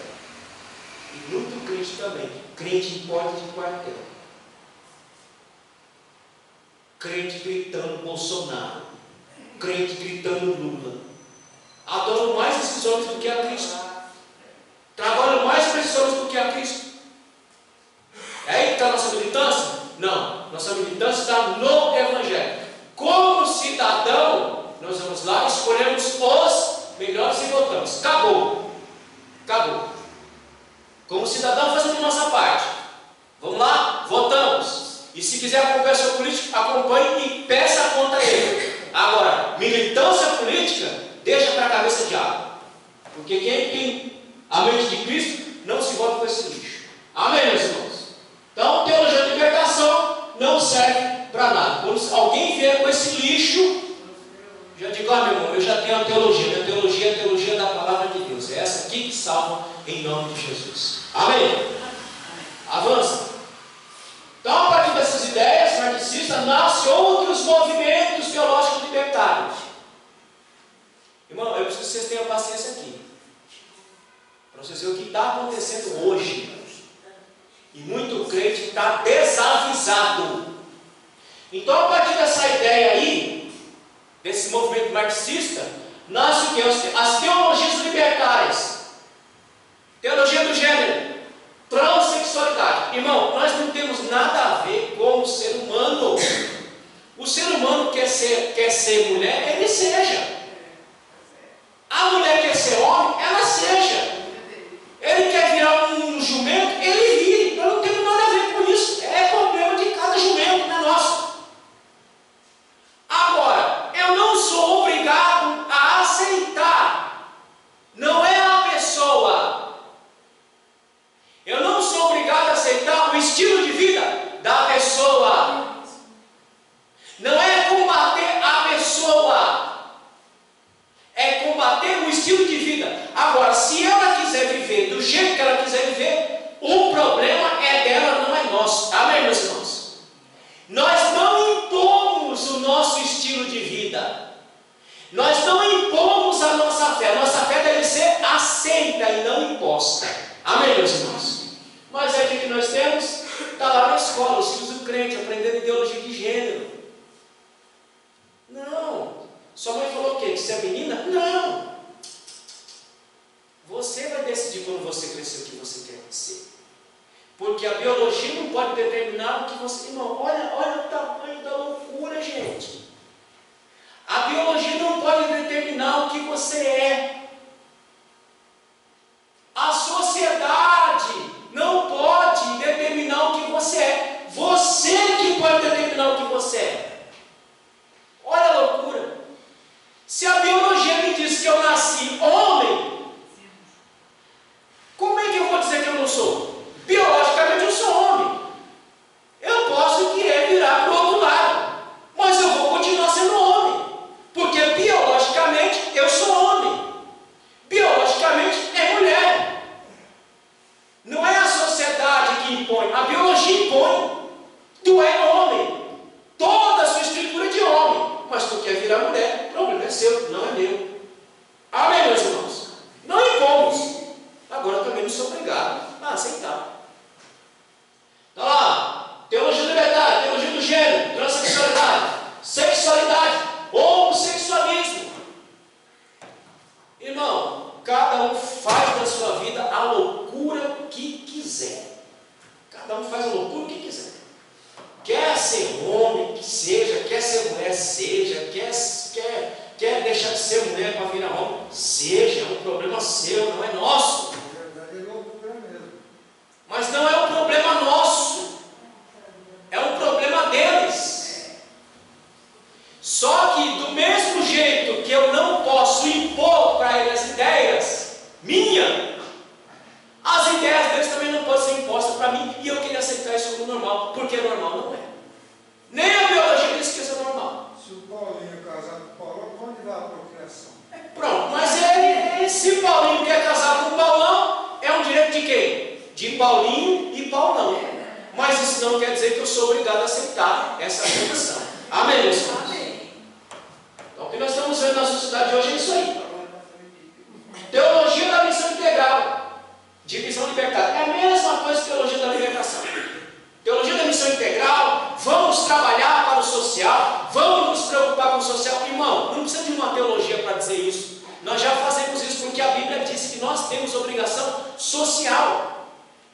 E muito crente também. Crente em porta de quartel. Crente gritando Bolsonaro. Crente gritando Lula. Adoram mais esses homens do que a Cristo. Trabalham mais para esses homens do que a Cristo. É aí que está a nossa militância? Não. Nossa militância está no Evangelho. Como cidadão, nós vamos lá, escolhemos os melhores e votamos. Acabou. Acabou. Como cidadão, fazemos a nossa parte. Vamos lá, votamos. E se quiser acompanhar seu político, acompanhe e peça contra ele. Agora, militância política, deixa para a cabeça de água. Porque quem tem a mente de Cristo não se vota com esse lixo. Amém, meus irmãos? Então, teologia de libertação não serve para nada. Quando alguém vier com esse lixo, já digo, meu irmão, eu já tenho a teologia. Minha teologia é a teologia da palavra de Deus. É essa aqui que salva em nome de Jesus. Amém? Avança. Então, a partir dessas ideias marxistas, nascem outros movimentos teológicos libertários. Irmão, eu preciso que vocês tenham paciência aqui. Para vocês verem o que está acontecendo hoje. E muito crente está desavisado. Então, a partir dessa ideia aí, desse movimento marxista, nasce o que? As teologias libertárias. Teologia do gênero, transexualidade. Irmão, nós não temos nada a ver com o ser humano. O ser humano quer ser mulher, ele seja. A mulher quer ser homem, ela seja. Ele quer virar um jumento, ele vire. Eu não tenho nada a ver com isso. É problema de cada jumento, não é nosso. Agora, eu não sou obrigado a aceitar. Não é a pessoa. Eu não sou obrigado a aceitar o estilo de vida da pessoa. Não é combater a pessoa. Nós não impomos a nossa fé deve ser aceita e não imposta. Amém, meus irmãos? Mas é o que nós temos? Está lá na escola, os filhos do crente aprendendo ideologia de gênero. Não. Sua mãe falou o quê? Que você é menina? Não. Você vai decidir quando você crescer o que você quer ser. Porque a biologia não pode determinar o que você... Irmão, olha o tamanho da loucura, gente. A biologia não pode determinar o que você é. A sociedade não pode determinar o que você é. Você que pode determinar o que você é. Olha a loucura. Se a biologia me diz que eu nasci homem, como é que eu vou dizer que eu não sou? Biologicamente eu sou homem. Eu posso querer virar para o outro lado, mas eu vou continuar sendo homem. Porque biologicamente eu sou homem. Biologicamente é mulher. Não é a sociedade que impõe, a biologia impõe. Tu é homem. Toda a sua estrutura é de homem. Mas tu quer virar mulher, o problema é seu, não é meu. Amém, meus irmãos? Não impomos. Agora eu também não sou obrigado a aceitar. Está lá, teologia libertária, teologia do gênero, transexualidade, sexualidade, homossexualismo. Irmão, cada um faz da sua vida a loucura que quiser. Cada um faz a loucura que quiser. Quer ser homem, que seja, quer ser mulher, seja, quer deixar de ser mulher para virar homem, seja, é um problema seu, não é nosso. Mas não é um problema nosso, é um problema deles. Só que do mesmo jeito que eu não posso impor para eles as ideias minhas, as ideias deles também não podem ser impostas para mim, e eu queria aceitar isso como normal, porque normal não é. Nem a biologia diz que isso é normal. Se o Paulinho casar com o Paulão, onde vai a procriação? Pronto, mas se Paulinho quer casar com o Paulão, é um direito de quem? De Paulinho e Paulão. Mas isso não quer dizer que eu sou obrigado a aceitar essa condição. Amém, meus irmãos? Então o que nós estamos vendo na sociedade de hoje é isso aí. Teologia da missão integral, divisão libertária. É a mesma coisa que teologia da libertação. Teologia da missão integral, vamos trabalhar para o social, vamos nos preocupar com o social. Irmão, não precisa de uma teologia para dizer isso. Nós já fazemos isso porque a Bíblia diz que nós temos obrigação social.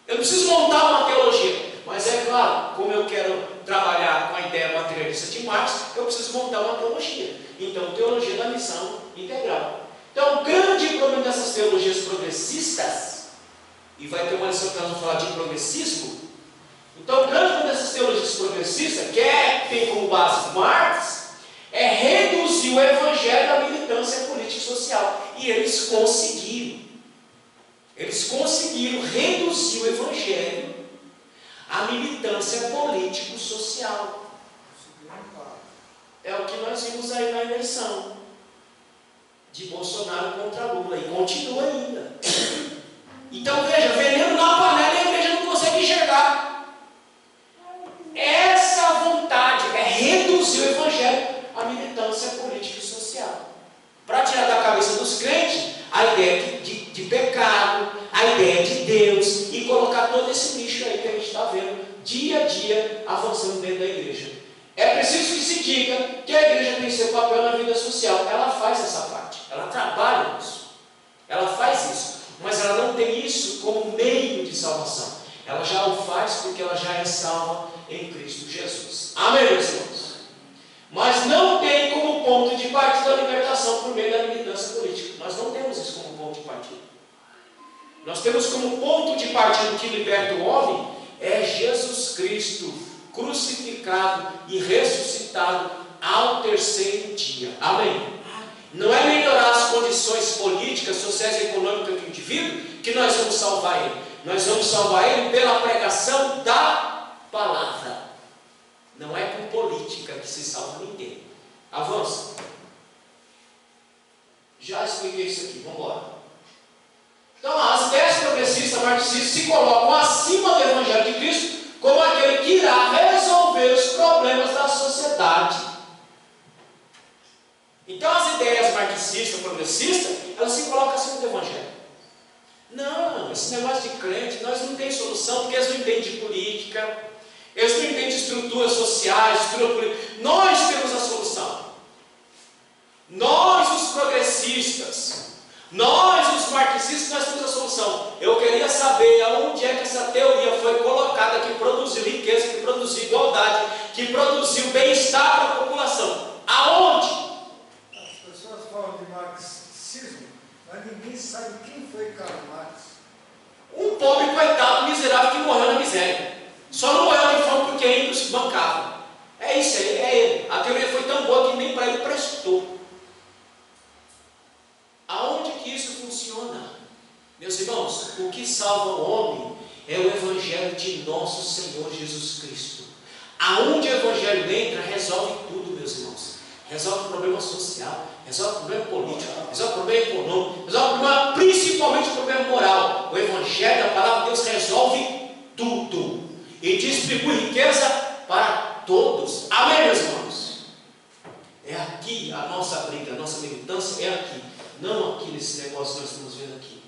Eu não preciso montar uma teologia, mas é claro, como eu quero trabalhar com a ideia materialista de Marx, eu preciso montar uma teologia. Então, teologia da missão integral. Então, o grande problema dessas teologias progressistas, e vai ter uma lição que nós vamos falar de progressismo. Então, o grande problema dessas teologias progressistas, que tem como base Marx, é reduzir o evangelho à militância política e social. E eles conseguiram. Eles conseguiram reduzir o evangelho à militância político-social. É o que nós vimos aí na eleição de Bolsonaro contra Lula, e continua ainda. Então veja, veneno na panela e a igreja não consegue enxergar. Essa vontade é reduzir o evangelho à militância política e social, para tirar da cabeça dos crentes a ideia de pecado, a ideia de Deus, e colocar todo esse lixo aí que a gente está vendo dia a dia avançando dentro da igreja. É preciso que se diga que a igreja tem seu papel na vida social. Ela faz essa parte, ela trabalha nisso, ela faz isso, mas ela não tem isso como meio de salvação. Ela já o faz porque ela já é salva em Cristo Jesus. Amém, meus irmãos? Mas não tem como ponto de partida a libertação por meio da militância política. Nós não temos isso como ponto de partida. Nós temos como ponto de partida que liberta o homem é Jesus Cristo, crucificado e ressuscitado ao terceiro dia. Amém? Não é melhorar as condições políticas, sociais e econômicas do indivíduo que nós vamos salvar ele. Nós vamos salvar ele pela pregação da palavra. Não é com política que se salva ninguém. Avança. Já expliquei isso aqui, vamos embora. Então, as ideias progressistas, marxistas se colocam acima do Evangelho de Cristo como aquele que irá resolver os problemas da sociedade. Então, as ideias marxista, progressista, ela se coloca acima do Evangelho. Não, esse negócio de crente, nós não tem solução, porque eles não entendem de política, eles não entendem de estruturas sociais, estrutura política. Nós temos a solução. Nós, os progressistas, nós, os marxistas, nós temos a solução. Eu queria saber aonde é que essa teoria foi colocada, que produziu riqueza, que produziu igualdade, que produziu bem-estar para a população. Aonde? As pessoas falam de marxismo, mas ninguém sabe quem foi Karl Marx. Um pobre coitado miserável que morreu na miséria. Só não morreu de fome porque ainda se bancava. É isso aí, é ele. A teoria foi tão boa que nem para ele prestou. Aonde que isso funciona? Meus irmãos, o que salva o homem é o Evangelho de nosso Senhor Jesus Cristo. Aonde o Evangelho entra, resolve tudo, meus irmãos. Resolve o problema social, resolve o problema político, resolve o problema econômico, resolve o problema, principalmente o problema moral. O Evangelho, a palavra de Deus, resolve tudo e distribui riqueza para todos. Amém, meus irmãos? É aqui a nossa briga, a nossa militância é aqui, não aqui nesse negócio que nós estamos vendo aqui.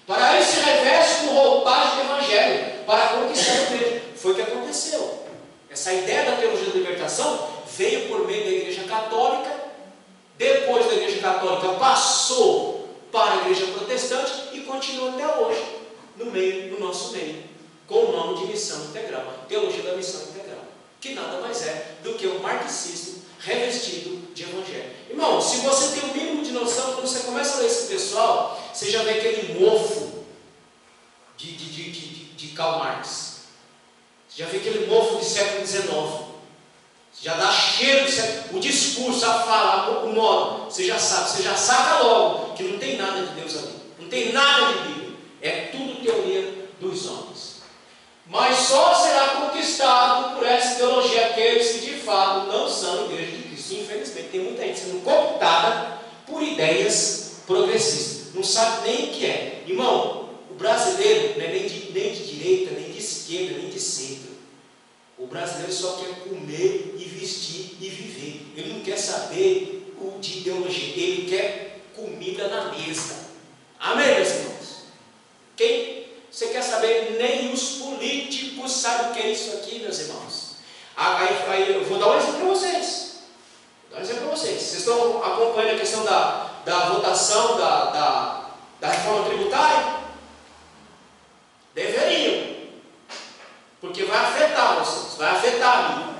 Para isso se reveste com roupagem do Evangelho, para conquistar a igreja. Foi o que aconteceu. Essa ideia da teologia da libertação veio por meio da Igreja Católica, depois da Igreja Católica passou para a Igreja Protestante e continua até hoje, no nosso meio, com o nome de missão integral, teologia da missão integral, que nada mais é do que o marxismo revestido de Evangelho. Irmão, se você tem o mínimo de noção, quando você começa a ler esse pessoal, você já vê aquele mofo de Karl Marx. Você já vê aquele mofo do século XIX. Você já dá cheiro, o discurso, a fala, o modo. Você já sabe, você já saca logo que não tem nada de Deus ali. Não tem nada de Bíblia. É tudo teoria dos homens. Mas só será conquistado por essa teologia aqueles que de fato não são igreja de Cristo. Infelizmente, tem muita gente sendo cooptada por ideias progressistas. Não sabe nem o que é. Irmão, o brasileiro não é nem de direita, nem de esquerda, nem de centro. O brasileiro só quer comer e vestir e viver. Ele não quer saber de ideologia. Ele quer comida na mesa. Amém, meus irmãos? Você quer saber? Nem os políticos sabem o que é isso aqui, meus irmãos. Aí eu vou dar um exemplo para vocês. Vocês estão acompanhando a questão da votação da reforma tributária? Deveriam. Porque vai afetar vocês, vai afetar a mim.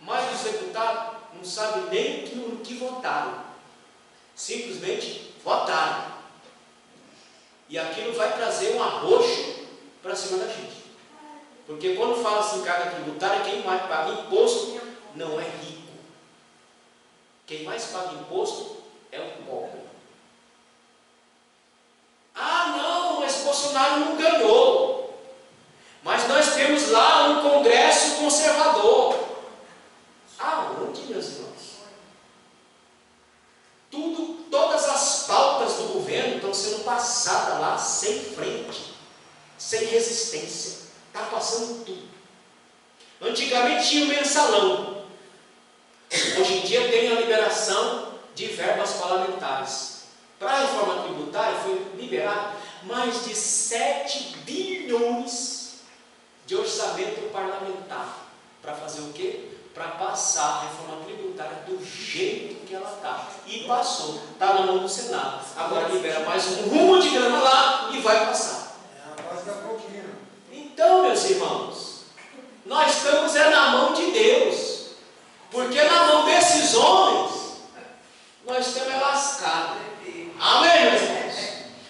Mas os deputados não sabem nem no que votaram. Simplesmente votaram. E aquilo vai trazer um arroxo para cima da gente. Porque quando fala assim carga tributária, quem mais paga imposto não é rico. Quem mais paga imposto é o pobre. Ah, não, mas Bolsonaro não ganhou. Mas nós temos lá um Congresso conservador. Aonde, meus irmãos? Todas as pautas do governo estão sendo passadas lá sem frente, sem resistência. Está passando tudo. Antigamente tinha o mensalão. Hoje em dia tem a liberação de verbas parlamentares. Para a reforma tributária foi liberado mais de 7 bilhões de orçamento parlamentar. Para fazer o quê? Para passar a reforma tributária do jeito que ela está. E passou. Está na mão do Senado. Agora libera mais um rumo de grana lá e vai passar. Então, meus irmãos, nós estamos na mão de Deus. Porque na mão desses homens, nós estamos lascados. Amém, meus irmãos?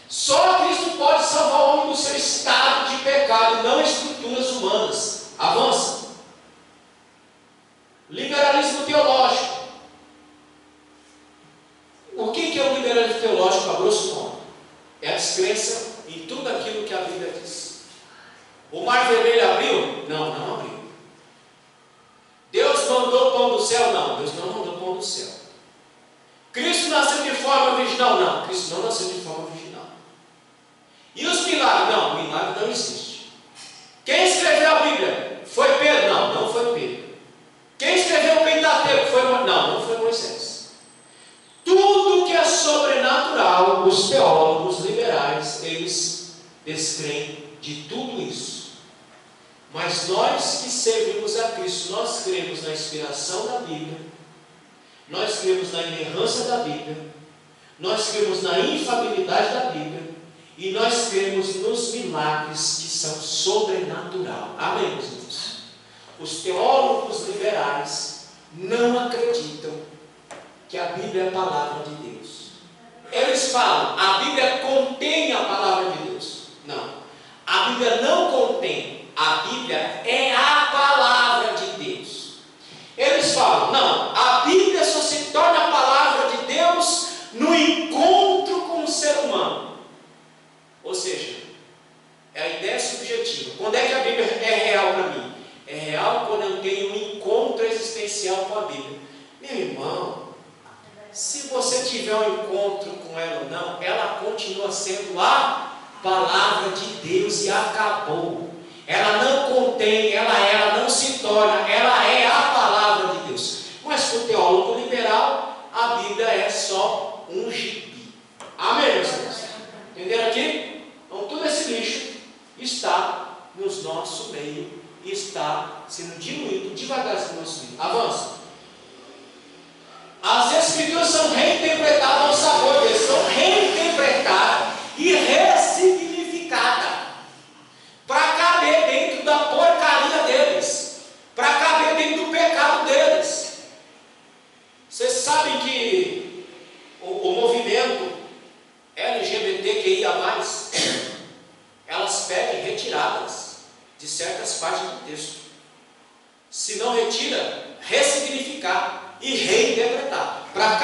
Só Cristo pode salvar o homem do seu estado de pecado, não estruturas humanas. Avança. Liberalismo teológico. O que é o liberalismo teológico, a grosso modo? É a descrença em tudo aquilo que a Bíblia diz. O mar vermelho abriu? Não, não abriu. Deus mandou pão do céu? Não, Deus não mandou pão do céu. Cristo nasceu de forma virginal? Não, Cristo não nasceu de forma virginal. E os milagres? Não, milagre não existe. Quem escreveu a Bíblia? Foi Pedro? Não, não foi Pedro. Quem escreveu o Pentateuco? Não, não foi Moisés. descreem de tudo isso. Mas nós que servimos a Cristo, nós cremos na inspiração da Bíblia, nós cremos na inerrância da Bíblia, nós cremos na infalibilidade da Bíblia e nós cremos nos milagres que são sobrenatural. Amém, meus irmãos? Os teólogos liberais não acreditam que a Bíblia é a palavra de Deus. Eles falam, a Bíblia contém a palavra de Deus. Não, a Bíblia não contém, a Bíblia é a palavra de Deus. Eles falam, não, a Bíblia só se torna a palavra de Deus no encontro com o ser humano. Ou seja, é a ideia subjetiva. Quando é que a Bíblia é real para mim? É real quando eu tenho um encontro existencial com a Bíblia. Meu irmão, se você tiver um encontro com ela ou não, ela continua sendo a palavra de Deus e acabou. Ela não contém, ela não se torna, ela é a palavra de Deus. Mas para o teólogo liberal, a Bíblia é só um gibi. Amém, meus irmãos? Entenderam aqui? Então todo esse lixo está no nosso meio e está sendo diluído devagarzinho no nosso meio. Avança. As Escrituras são reinterpretadas ao sabor deles, são reinterpretadas e ressignificadas para caber dentro da porcaria deles, para caber dentro do pecado deles. Vocês sabem que o movimento LGBTQIA+, elas pedem retiradas de certas partes do texto. Se não retira, ressignificar e reinterpretar para